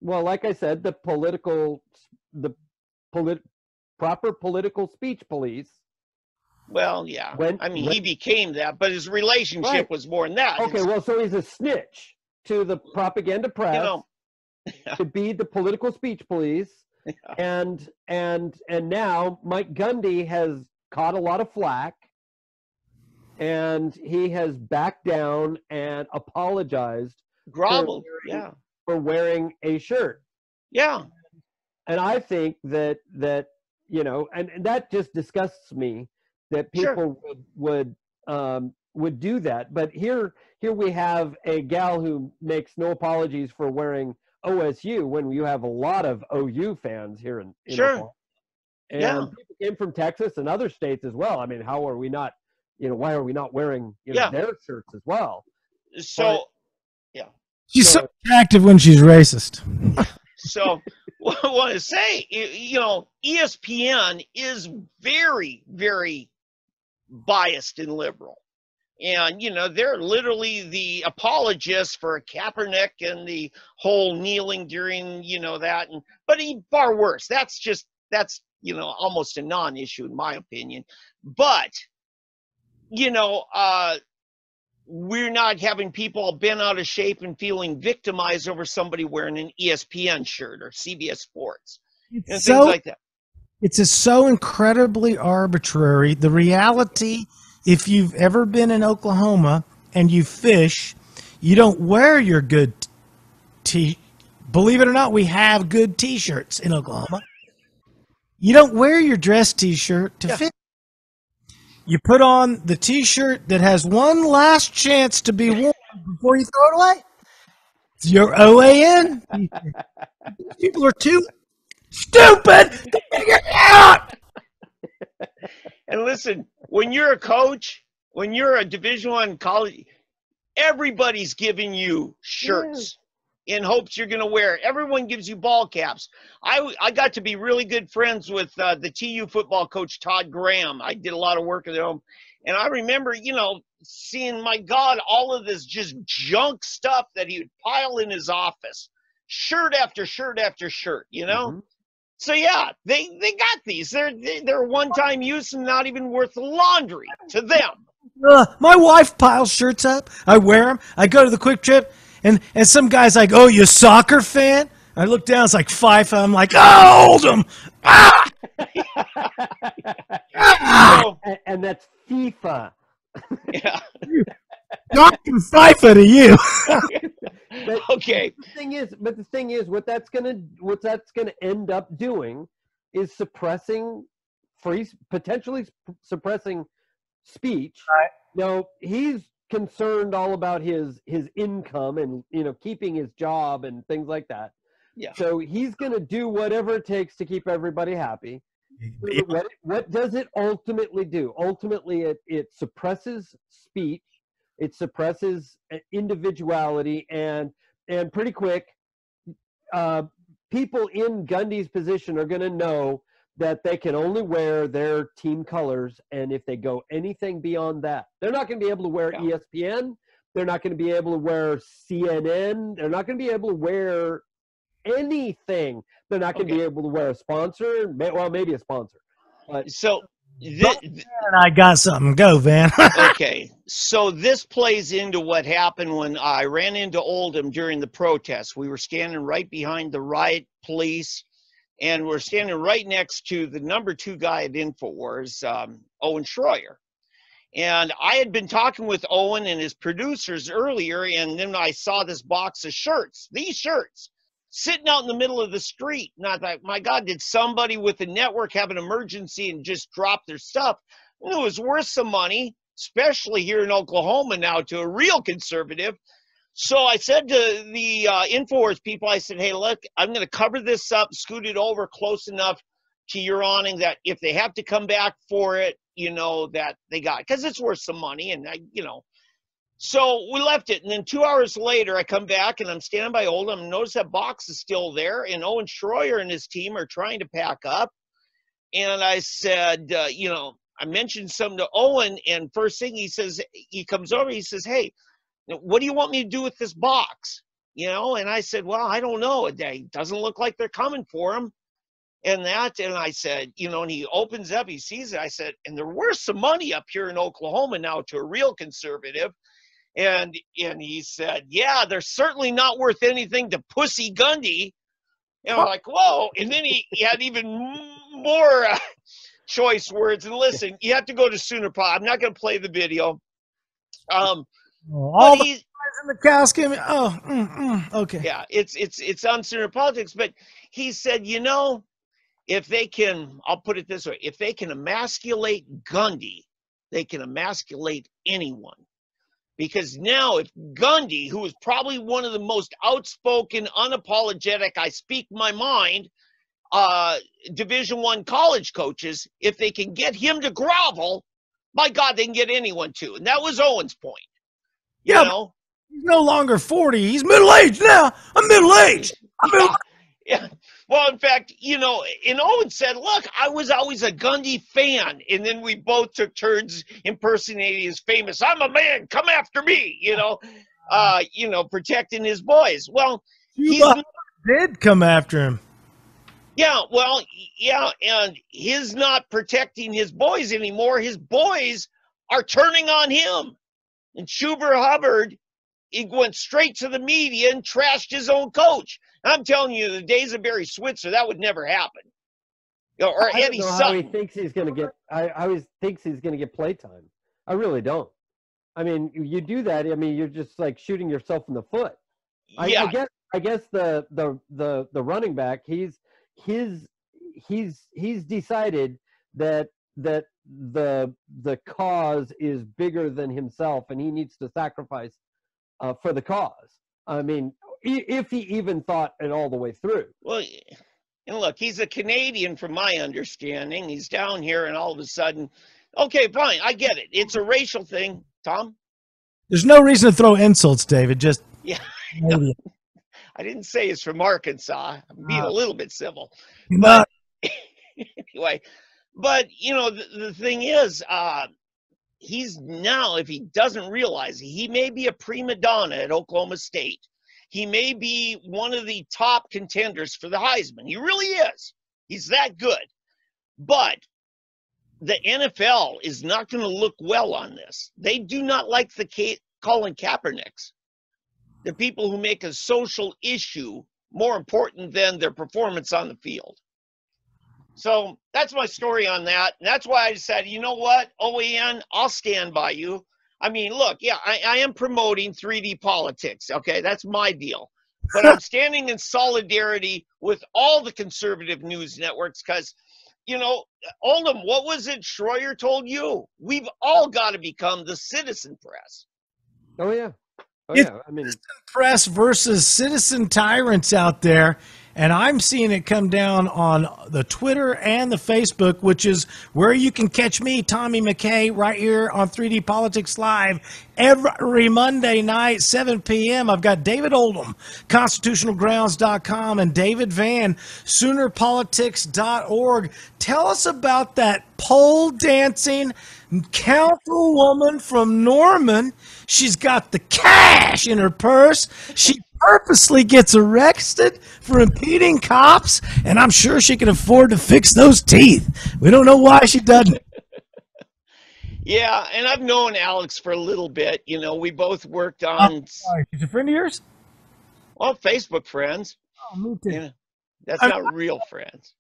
Speaker 3: Well, like I said, the proper political speech police.
Speaker 2: Well, yeah.
Speaker 3: When-
Speaker 2: he became that, but his relationship
Speaker 3: Right.
Speaker 2: was more than that.
Speaker 3: Okay, well, so he's a snitch to the propaganda press to be the political speech police.
Speaker 2: Yeah.
Speaker 3: And now Mike Gundy has caught a lot of flack, and he has backed down and apologized
Speaker 2: Groveled.
Speaker 3: for wearing a shirt.
Speaker 2: Yeah.
Speaker 3: And I think that and that just disgusts me that people would do that. But here we have a gal who makes no apologies for wearing OSU when you have a lot of OU fans here in Oklahoma. And people came from Texas and other states as well. I mean, how are we not, why are we not wearing their shirts as well?
Speaker 2: So,
Speaker 1: She's so attractive when she's racist.
Speaker 2: So what I want to say, ESPN is very, very biased and liberal. And, they're literally the apologists for Kaepernick and the whole kneeling during, that. But far worse. That's almost a non-issue in my opinion. But, we're not having people bent out of shape and feeling victimized over somebody wearing an ESPN shirt or CBS Sports and things like that.
Speaker 1: It's so incredibly arbitrary. The reality, if you've ever been in Oklahoma and you fish, you don't wear your good believe it or not, we have good T-shirts in Oklahoma. You don't wear your dress T-shirt to fish. You put on the T-shirt that has one last chance to be worn before you throw it away. It's your OAN. People are too stupid to figure it out.
Speaker 2: And listen, when you're a coach, when you're a Division I college, everybody's giving you shirts in hopes you're going to wear it. Everyone gives you ball caps. I got to be really good friends with the TU football coach, Todd Graham. I did a lot of work with him. And I remember, seeing, my God, all of this just junk stuff that he would pile in his office. Shirt after shirt after shirt,
Speaker 3: Mm-hmm.
Speaker 2: So, yeah, they got these. They're one-time use and not even worth the laundry to them.
Speaker 1: My wife piles shirts up. I wear them. I go to the Quick Trip. And some guy's like, "Oh, you a soccer fan?" I look down, it's like FIFA. I'm like, "Oh, hold him!" Ah!
Speaker 3: And that's FIFA.
Speaker 2: Yeah.
Speaker 1: Talking FIFA to you.
Speaker 2: Okay.
Speaker 3: The thing is, what that's gonna end up doing is potentially suppressing speech.
Speaker 1: Right.
Speaker 3: Now, he's concerned all about his income and keeping his job and things like that.
Speaker 2: Yeah.
Speaker 3: So he's going to do whatever it takes to keep everybody happy. What does it ultimately do? Ultimately, it suppresses speech, it suppresses individuality, and pretty quick, people in Gundy's position are going to know that they can only wear their team colors, and if they go anything beyond that, they're not going to be able to wear ESPN. They're not going to be able to wear CNN. They're not going to be able to wear anything. They're not going to be able to wear a sponsor. Well, maybe a sponsor. But
Speaker 1: And I got something. Go, Van.
Speaker 2: Okay, so this plays into what happened when I ran into Oldham during the protest. We were standing right behind the riot police, and we're standing right next to the number 2 guy at InfoWars, Owen Schroyer. And I had been talking with Owen and his producers earlier, and then I saw this box of shirts, these shirts. sitting out in the middle of the street. And I thought, my God, did somebody with the network have an emergency and just drop their stuff? And it was worth some money, especially here in Oklahoma now, to a real conservative. So I said to the InfoWars people, I said, hey, look, I'm going to cover this up, scoot it over close enough to your awning that if they have to come back for it, you know, that they got it, because it's worth some money. And, so we left it. And then 2 hours later, I come back and I'm standing by Oldham and notice that box is still there. And Owen Schroyer and his team are trying to pack up. And I said, I mentioned something to Owen. And first thing he comes over, he says, hey, what do you want me to do with this box? And I said, well, I don't know. It doesn't look like they're coming for him. And I said, and he opens up, he sees it. I said, and they're worth some money up here in Oklahoma now to a real conservative. And he said, yeah, they're certainly not worth anything to Pussy Gundy. And I'm like, whoa. And then he had even more choice words. And listen, you have to go to Sooner Pod. I'm not going to play the video.
Speaker 1: All the guys in the casket. Okay.
Speaker 2: Yeah, it's on Sooner Politics. But he said, if they can, I'll put it this way, if they can emasculate Gundy, they can emasculate anyone. Because now if Gundy, who is probably one of the most outspoken, unapologetic, I speak my mind, Division I college coaches, if they can get him to grovel, my God, they can get anyone to. And that was Owen's point. You know?
Speaker 1: He's no longer 40. He's middle-aged now. I'm middle-aged.
Speaker 2: Yeah. Well, in fact, and Owen said, look, I was always a Gundy fan. And then we both took turns impersonating his famous, I'm a man, come after me, protecting his boys. Well, he
Speaker 1: did come after him.
Speaker 2: Yeah, well, yeah, and he's not protecting his boys anymore. His boys are turning on him. And Schubert Hubbard, he went straight to the media and trashed his own coach. I'm telling you, the days of Barry Switzer, that would never happen. Or Eddie Sutton.
Speaker 3: How he thinks he's going to get. I always thinks he's going to get playtime. I really don't. I mean, you do that. I mean, you're just like shooting yourself in the foot.
Speaker 2: Yeah.
Speaker 3: I guess the running back, he's decided that the cause is bigger than himself, and he needs to sacrifice for the cause. I mean, if he even thought it all the way through.
Speaker 2: Well, and look, he's a Canadian from my understanding. He's down here, and all of a sudden, okay, fine, I get it. It's a racial thing, Tom.
Speaker 1: There's no reason to throw insults, David. Just
Speaker 2: yeah. No, I didn't say it's from Arkansas. I'm being a little bit civil.
Speaker 1: But
Speaker 2: anyway, but the thing is, he's now, if he doesn't realize, he may be a prima donna at Oklahoma State. He may be one of the top contenders for the Heisman. He really is. He's that good. But the NFL is not going to look well on this. They do not like the Colin Kaepernicks, the people who make a social issue more important than their performance on the field. So that's my story on that. And that's why I decided, you know what, OAN, I'll stand by you. I mean, look, yeah, I am promoting 3D politics. Okay, that's my deal. But I'm standing in solidarity with all the conservative news networks because, Oldham, what was it Schroyer told you? We've all got to become the citizen press.
Speaker 3: Oh, yeah. I mean,
Speaker 1: citizen press versus citizen tyrants out there. And I'm seeing it come down on the Twitter and the Facebook, which is where you can catch me, Tommy McKay, right here on 3D Politics Live every Monday night, 7 p.m. I've got David Oldham, constitutionalgrounds.com, and David Van, soonerpolitics.org. Tell us about that pole dancing councilwoman from Norman. She's got the cash in her purse. She purposely gets arrested for impeding cops, and I'm sure she can afford to fix those teeth. We don't know why she doesn't.
Speaker 2: Yeah, and I've known Alex for a little bit. We both worked on...
Speaker 1: Sorry, she's a friend of yours?
Speaker 2: Well, Facebook friends.
Speaker 1: Oh, me too.
Speaker 2: That's not real friends.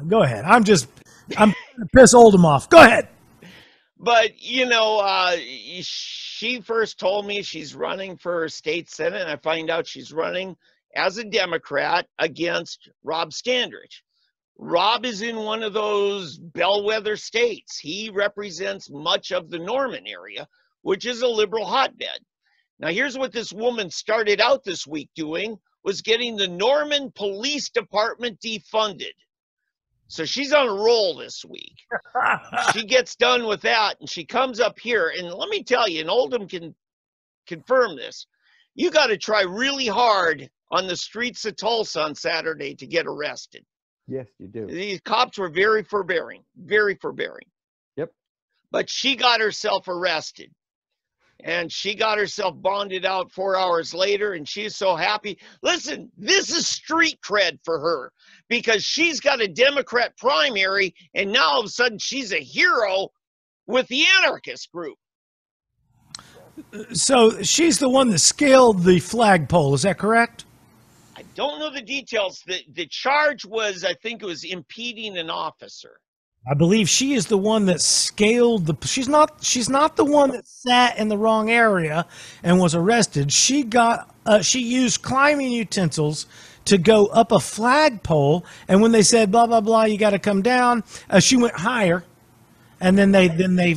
Speaker 1: Go ahead. I'm trying to piss Oldham off. Go ahead.
Speaker 2: But, she first told me she's running for state senate, and I find out she's running as a Democrat against Rob Standridge. Rob is in one of those bellwether states. He represents much of the Norman area, which is a liberal hotbed. Now, here's what this woman started out this week doing, was getting the Norman Police Department defunded. So she's on a roll this week. She gets done with that, and she comes up here, and let me tell you, and Oldham can confirm this, you got to try really hard on the streets of Tulsa on Saturday to get arrested.
Speaker 3: Yes, you do.
Speaker 2: These cops were very forbearing, very forbearing.
Speaker 3: Yep.
Speaker 2: But she got herself arrested, and she got herself bonded out 4 hours later, and she's so happy. Listen, this is street cred for her, because she's got a Democrat primary, and now all of a sudden she's a hero with the anarchist group.
Speaker 1: So she's the one that scaled the flagpole, is that correct?
Speaker 2: I don't know the details. The charge was, I think it was impeding an officer.
Speaker 1: I believe she is the one that scaled the. She's not the one that sat in the wrong area and was arrested. She used climbing utensils to go up a flagpole, and when they said blah blah blah, you got to come down, she went higher, and then they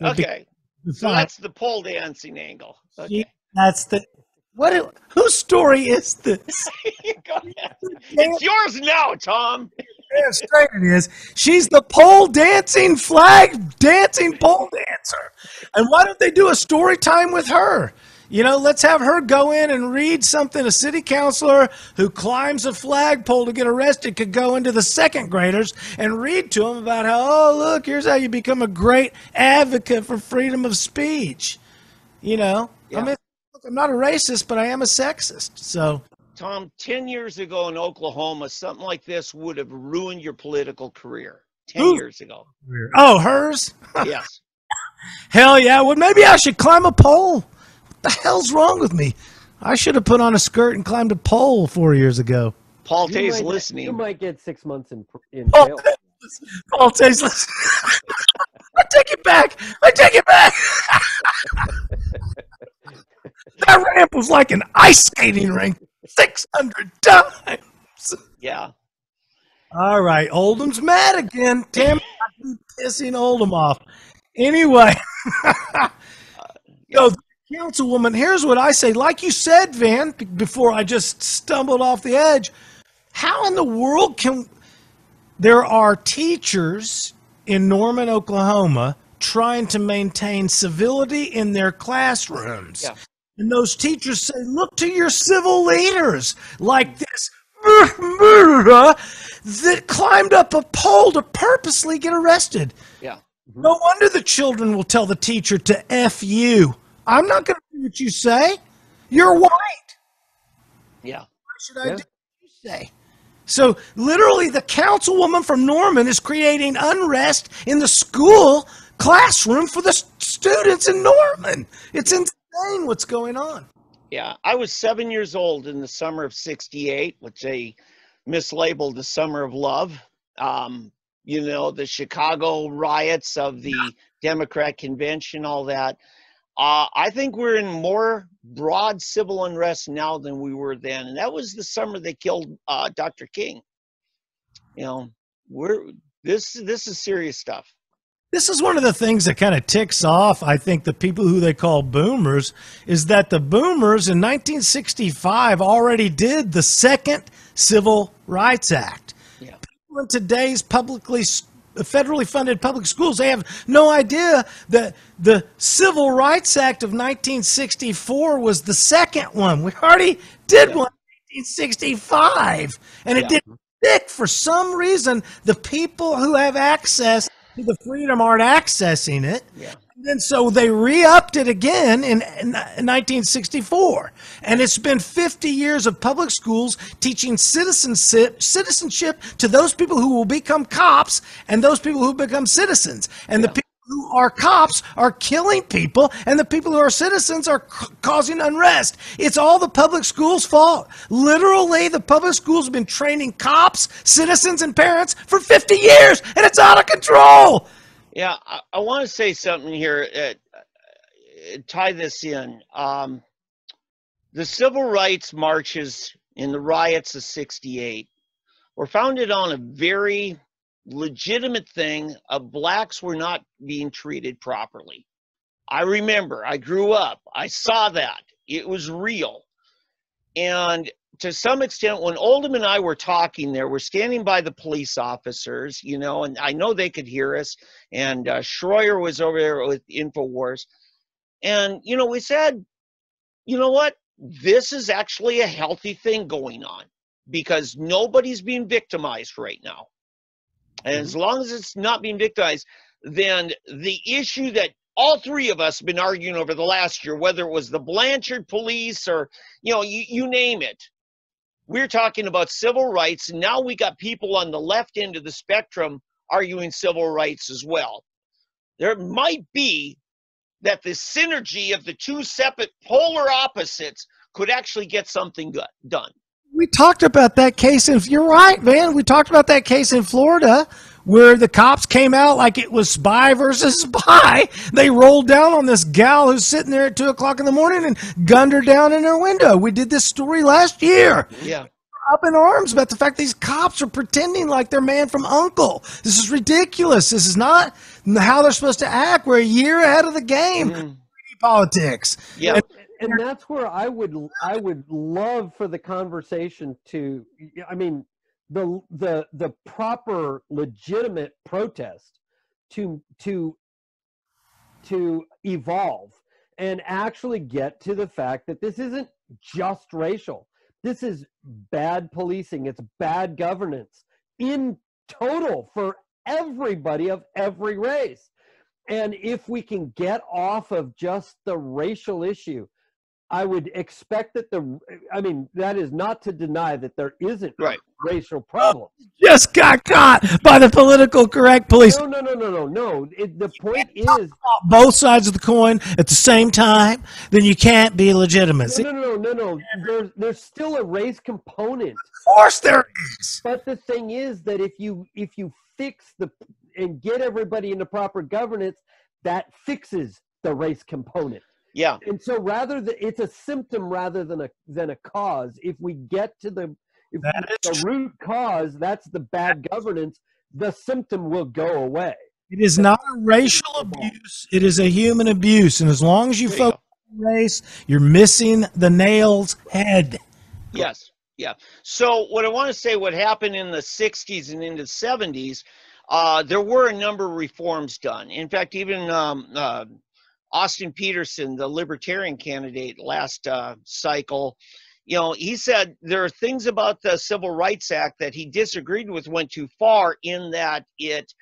Speaker 2: Okay, so that's the pole dancing angle. Okay.
Speaker 1: That's the. Whose story is this?
Speaker 2: Go ahead. It's yours now, Tom.
Speaker 1: Damn straight it is. She's the pole dancing, flag dancing pole dancer. And why don't they do a story time with her? You know, let's have her go in and read something. A city councilor who climbs a flagpole to get arrested could go into the second graders and read to them about how, oh, look, here's how you become a great advocate for freedom of speech. You know,
Speaker 2: Yeah.
Speaker 1: I mean, look, I'm not a racist, but I am a sexist. So,
Speaker 2: Tom, 10 years ago in Oklahoma, something like this would have ruined your political career. 10 years ago.
Speaker 1: oh, hers?
Speaker 2: Yes.
Speaker 1: Hell yeah. Well, maybe I should climb a pole. What the hell's wrong with me? I should have put on a skirt and climbed a pole 4 years ago.
Speaker 2: Paul Tay's listening.
Speaker 3: You might get 6 months in
Speaker 1: Paul,
Speaker 3: jail.
Speaker 1: Paul Tay's listening. I take it back. I take it back. That ramp was like an ice skating rink 600 times.
Speaker 2: Yeah.
Speaker 1: All right. Oldham's mad again. Damn it. I keep pissing Oldham off. Anyway. So, councilwoman, here's what I say. Like you said, Van, before I just stumbled off the edge, how in the world can there are teachers in Norman, Oklahoma, trying to maintain civility in their classrooms?
Speaker 2: Yeah.
Speaker 1: And those teachers say, look to your civil leaders, like this that climbed up a pole to purposely get arrested.
Speaker 2: Yeah.
Speaker 1: No wonder the children will tell the teacher to F you. I'm not going to do what you say. You're white.
Speaker 2: Yeah.
Speaker 1: Why should I do what you say? So literally the councilwoman from Norman is creating unrest in the school classroom for the students in Norman. It's insane what's going on.
Speaker 2: Yeah. I was 7 years old in the summer of '68, which they mislabeled the summer of love. You know, the Chicago riots of the Democrat convention, all that. I think we're in more broad civil unrest now than we were then. And that was the summer they killed Dr. King. You know, this is serious stuff.
Speaker 1: This is one of the things that kind of ticks off, I think, the people who they call boomers, is that the boomers in 1965 already did the second Civil Rights Act.
Speaker 2: Yeah.
Speaker 1: People in today's federally funded public schools, they have no idea that the Civil Rights Act of 1964 was the second one. We already did one in 1965, and it didn't stick. For some reason, the people who have access to the freedom aren't accessing it.
Speaker 2: Yeah.
Speaker 1: And then so they re-upped it again in 1964. And it's been 50 years of public schools teaching citizenship to those people who will become cops and those people who become citizens. And the people who are cops are killing people, and the people who are citizens are causing unrest. It's all the public schools' fault. Literally, the public schools have been training cops, citizens, and parents for 50 years, and it's out of control.
Speaker 2: Yeah, I want to say something here. Tie this in. The civil rights marches in the riots of '68 were founded on a very legitimate thing of blacks were not being treated properly. I remember, I grew up, I saw that. It was real. And to some extent, when Oldham and I were talking there, we're standing by the police officers, you know, and I know they could hear us. And Schroyer was over there with InfoWars. And, you know, we said, you know what? This is actually a healthy thing going on because nobody's being victimized right now. And as long as it's not being victimized, then the issue that all three of us have been arguing over the last year, whether it was the Blanchard police or, you know, you name it, we're talking about civil rights. And now we got people on the left end of the spectrum arguing civil rights as well. There might be that the synergy of the two separate polar opposites could actually get something good done.
Speaker 1: We talked about that case, and you're right, man. We talked about that case in Florida where the cops came out like it was spy versus spy. They rolled down on this gal who's sitting there at 2 o'clock in the morning and gunned her down in her window. We did this story last year.
Speaker 2: Yeah.
Speaker 1: Up in arms about the fact these cops are pretending like they're Man from U.N.C.L.E. This is ridiculous. This is not how they're supposed to act. We're a year ahead of the game. Politics.
Speaker 2: Yeah.
Speaker 3: And that's where I would love for the conversation to, I mean, the proper legitimate protest to evolve and actually get to the fact that this isn't just racial. This is bad policing. It's bad governance in total for everybody of every race. And if we can get off of just the racial issue, I would expect that that is not to deny that there isn't racial problems.
Speaker 1: Just got caught by the political correct police.
Speaker 3: No. The point is
Speaker 1: both sides of the coin at the same time, then you can't be legitimate.
Speaker 3: No. There's still a race component.
Speaker 1: Of course there is.
Speaker 3: But the thing is that if you fix and get everybody into proper governance, that fixes the race component.
Speaker 2: Yeah.
Speaker 3: And so it's a symptom rather than a cause. If we get to the root cause, that's the bad governance, the symptom will go away.
Speaker 1: It is not a racial abuse. It is a human abuse. And as long as you focus on race, you're missing the nail's head.
Speaker 2: Yes. Yeah. So what I want to say, what happened in the 60s and into the 70s, there were a number of reforms done. In fact, even Austin Peterson, the libertarian candidate last cycle, you know, he said there are things about the Civil Rights Act that he disagreed with, went too far in that it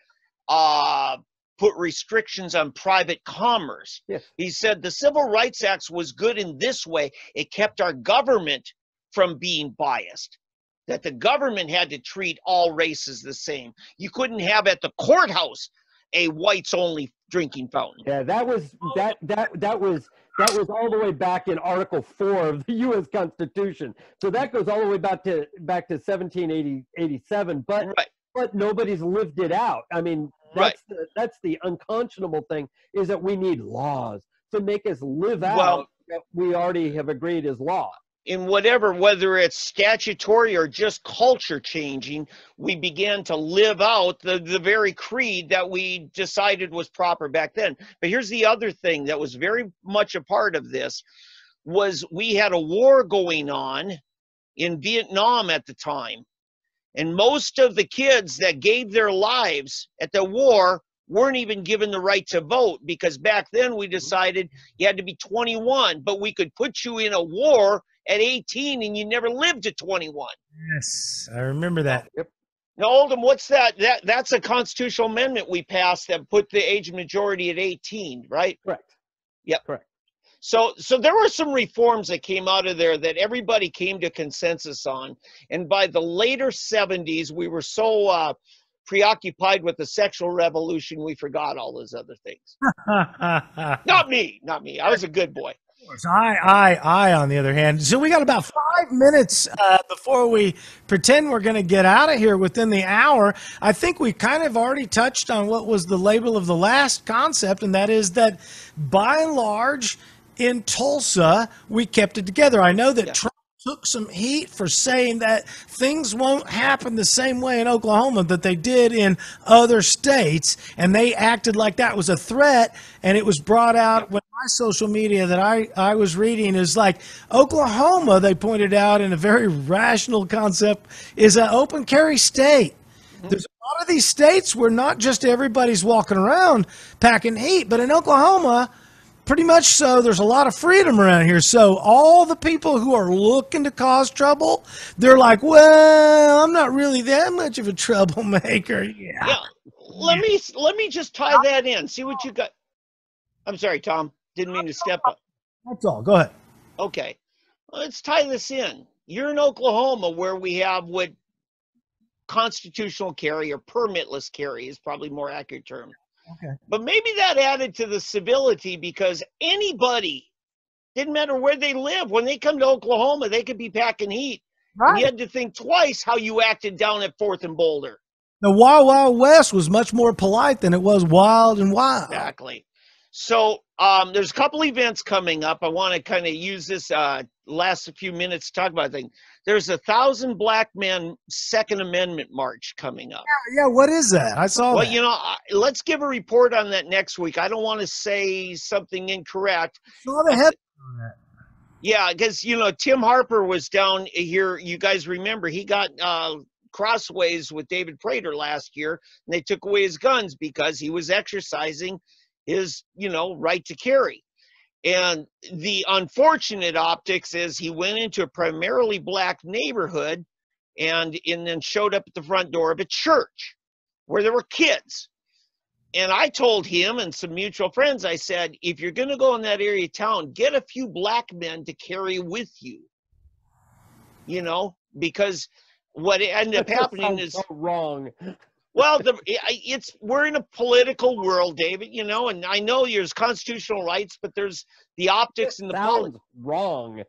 Speaker 2: put restrictions on private commerce.
Speaker 3: Yes.
Speaker 2: He said the Civil Rights Act was good in this way. It kept our government from being biased, that the government had to treat all races the same. You couldn't have at the courthouse a whites only drinking fountain.
Speaker 3: Yeah, that was all the way back in Article 4 of the U.S. Constitution. So that goes all the way back to 1787. But nobody's lived it out. I mean, that's the unconscionable thing, is that we need laws to make us live out what we already have agreed is law.
Speaker 2: In whether it's statutory or just culture changing, we began to live out the very creed that we decided was proper back then. But here's the other thing that was very much a part of this, was we had a war going on in Vietnam at the time. And most of the kids that gave their lives at the war weren't even given the right to vote, because back then we decided you had to be 21, but we could put you in a war at 18 and you never lived to 21.
Speaker 1: Yes, I remember that.
Speaker 3: Yep.
Speaker 2: Now, Oldham, what's that? That's a constitutional amendment we passed that put the age majority at 18, right?
Speaker 3: Correct.
Speaker 2: Yep.
Speaker 3: Correct.
Speaker 2: So there were some reforms that came out of there that everybody came to consensus on. And by the later 70s, we were so preoccupied with the sexual revolution, we forgot all those other things. Not me. I was a good boy.
Speaker 1: I, on the other hand. So we got about 5 minutes before we pretend we're going to get out of here within the hour. I think we kind of already touched on what was the label of the last concept, and that is that by and large, in Tulsa, we kept it together. I know that Trump took some heat for saying that things won't happen the same way in Oklahoma that they did in other states, and they acted like that was a threat. And it was brought out when my social media that I was reading is like Oklahoma, they pointed out in a very rational concept, is an open carry state. There's a lot of these states where not just everybody's walking around packing heat, but in Oklahoma, pretty much so, there's a lot of freedom around here. So all the people who are looking to cause trouble, they're like, well, I'm not really that much of a troublemaker. Yeah.
Speaker 2: Let me just tie that in. See what you got. I'm sorry, Tom. Didn't mean to step up.
Speaker 1: That's all. Go ahead.
Speaker 2: Okay. Let's tie this in. You're in Oklahoma where we have what constitutional carry or permitless carry is probably more accurate term.
Speaker 1: Okay.
Speaker 2: But maybe that added to the civility because anybody, didn't matter where they live, when they come to Oklahoma, they could be packing heat. Right. And you had to think twice how you acted down at 4th and Boulder.
Speaker 1: The Wild Wild West was much more polite than it was Wild and Wild.
Speaker 2: Exactly. So there's a couple events coming up. I want to kind of use this last few minutes to talk about things. There's 1,000 black men Second Amendment march coming up.
Speaker 1: Yeah, what is that? I saw that.
Speaker 2: Well, you know, let's give a report on that next week. I don't want to say something incorrect.
Speaker 1: Saw the head on that.
Speaker 2: Yeah, because, you know, Tim Harper was down here. You guys remember he got crossways with David Prater last year, and they took away his guns because he was exercising his, you know, right to carry. And the unfortunate optics is he went into a primarily black neighborhood and then showed up at the front door of a church where there were kids. And I told him and some mutual friends, I said, if you're going to go in that area of town, get a few black men to carry with you. You know, because what ended up happening is
Speaker 3: so wrong.
Speaker 2: Well, we're in a political world, David, you know, and I know there's constitutional rights, but there's the optics and the politics.
Speaker 3: Wrong.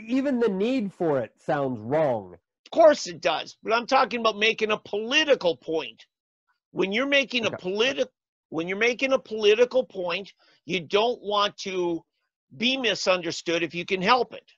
Speaker 3: Even the need for it sounds wrong.
Speaker 2: Of course it does, but I'm talking about making a political point. When you're making a political point, you don't want to be misunderstood if you can help it.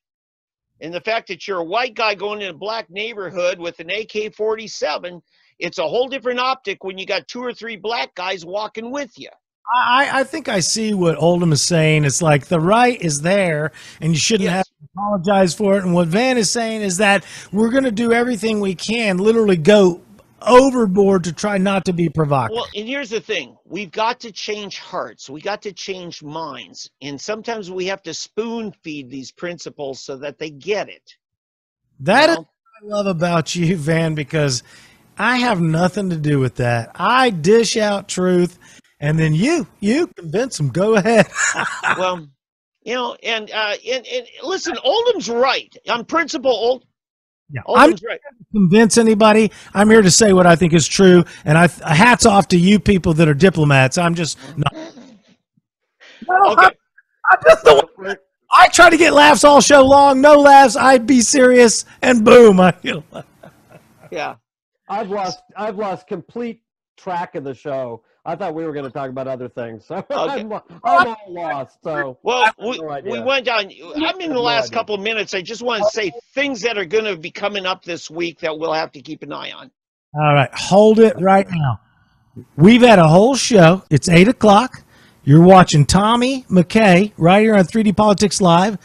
Speaker 2: And the fact that you're a white guy going in a black neighborhood with an AK-47, it's a whole different optic when you got 2 or 3 black guys walking with you.
Speaker 1: I think I see what Oldham is saying. It's like the right is there, and you shouldn't have to apologize for it. And what Van is saying is that we're going to do everything we can, literally go overboard to try not to be provocative.
Speaker 2: Well, and here's the thing. We've got to change hearts. We got to change minds. And sometimes we have to spoon feed these principles so that they get it.
Speaker 1: That is what I love about you, Van, because I have nothing to do with that. I dish out truth, and then you convince them. Go ahead.
Speaker 2: Well, you know, and listen, Oldham's right. On principle,
Speaker 1: Yeah, I'm not
Speaker 2: right.
Speaker 1: here to convince anybody. I'm here to say what I think is true, and hats off to you people that are diplomats. I'm just not. No,
Speaker 2: okay.
Speaker 1: I'm just the one. I try to get laughs all show long. No laughs, I'd be serious, and boom.
Speaker 2: Yeah.
Speaker 3: I've lost complete track of the show. I thought we were going to talk about other things. So
Speaker 2: Okay.
Speaker 3: I'm all lost. So
Speaker 2: well, we went down. I'm in the last couple of minutes. I just want to say things that are going to be coming up this week that we'll have to keep an eye on.
Speaker 1: All right, hold it right now. We've had a whole show. It's 8 o'clock. You're watching Tommy McKay right here on 3D Politics Live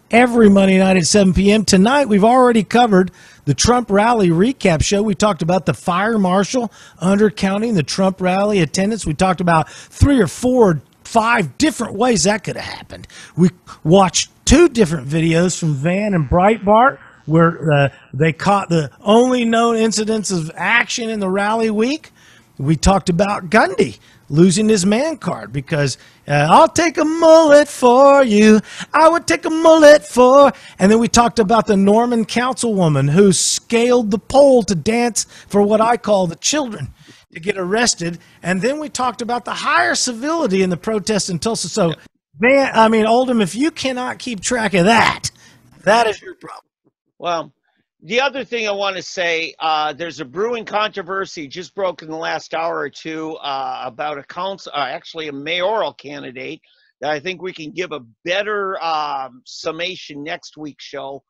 Speaker 1: every Monday night at 7 p.m. Tonight, we've already covered the Trump rally recap show. We talked about the fire marshal undercounting the Trump rally attendance. We talked about 3 or 4, 5 different ways that could have happened. We watched 2 different videos from Van and Breitbart where they caught the only known incidents of action in the rally week. We talked about Gundy losing his man card because I'll take a mullet for you. I would take a mullet for. And then we talked about the Norman councilwoman who scaled the pole to dance for what I call the children to get arrested. And then we talked about the higher civility in the protests in Tulsa. So, Oldham, if you cannot keep track of that, that is your problem.
Speaker 2: Well, the other thing I want to say, there's a brewing controversy just broke in the last hour or two about a mayoral candidate that I think we can give a better summation next week's show.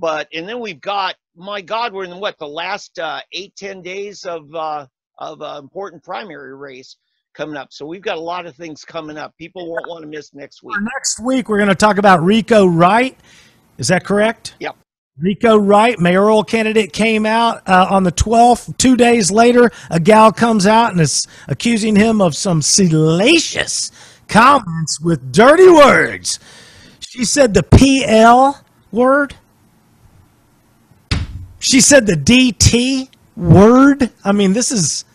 Speaker 2: And then we've got, my God, we're in what, the last 8-10 days of important primary race coming up. So we've got a lot of things coming up. People won't want to miss next week.
Speaker 1: Next week, we're going to talk about Rico Wright. Is that correct?
Speaker 2: Yep.
Speaker 1: Rico Wright, mayoral candidate, came out on the 12th. 2 days later, a gal comes out and is accusing him of some salacious comments with dirty words. She said the PL word. She said the DT word. I mean, this is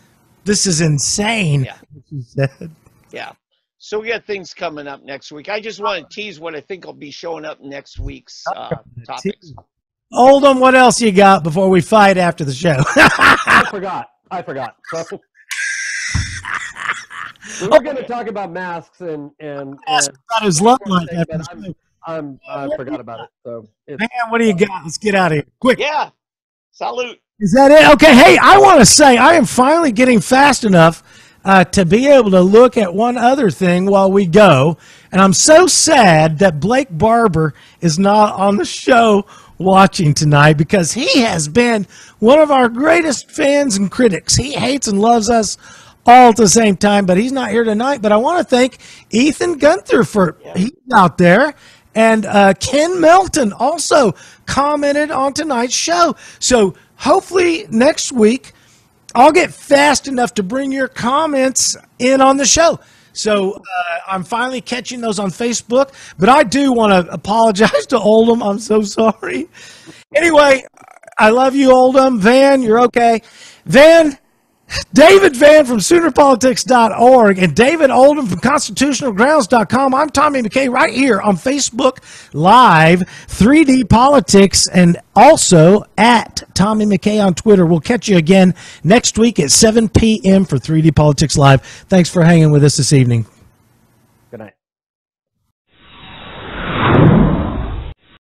Speaker 1: insane.
Speaker 2: Yeah.
Speaker 1: She said.
Speaker 2: Yeah. So we got things coming up next week. I just want to tease what I think will be showing up next week's topics.
Speaker 1: Oldham, what else you got before we fight after the show?
Speaker 3: I forgot. So, we were going to talk about masks and
Speaker 1: about his love life after the show.
Speaker 3: I forgot about it. So,
Speaker 1: man, what do you got? Let's get out of here quick.
Speaker 2: Yeah. Salute.
Speaker 1: Is that it? Okay. Hey, I want to say I am finally getting fast enough to be able to look at one other thing while we go. And I'm so sad that Blake Barber is not on the show watching tonight, because he has been one of our greatest fans and critics. He hates and loves us all at the same time, but he's not here tonight. But I want to thank Ethan Gunther for he's out there. And Ken Melton also commented on tonight's show. So hopefully next week I'll get fast enough to bring your comments in on the show. So I'm finally catching those on Facebook. But I do want to apologize to Oldham. I'm so sorry. Anyway, I love you, Oldham. Van, you're okay. David Van from SoonerPolitics.org and David Oldham from ConstitutionalGrounds.com. I'm Tommy McKay right here on Facebook Live, 3D Politics, and also at Tommy McKay on Twitter. We'll catch you again next week at 7 p.m. for 3D Politics Live. Thanks for hanging with us this evening.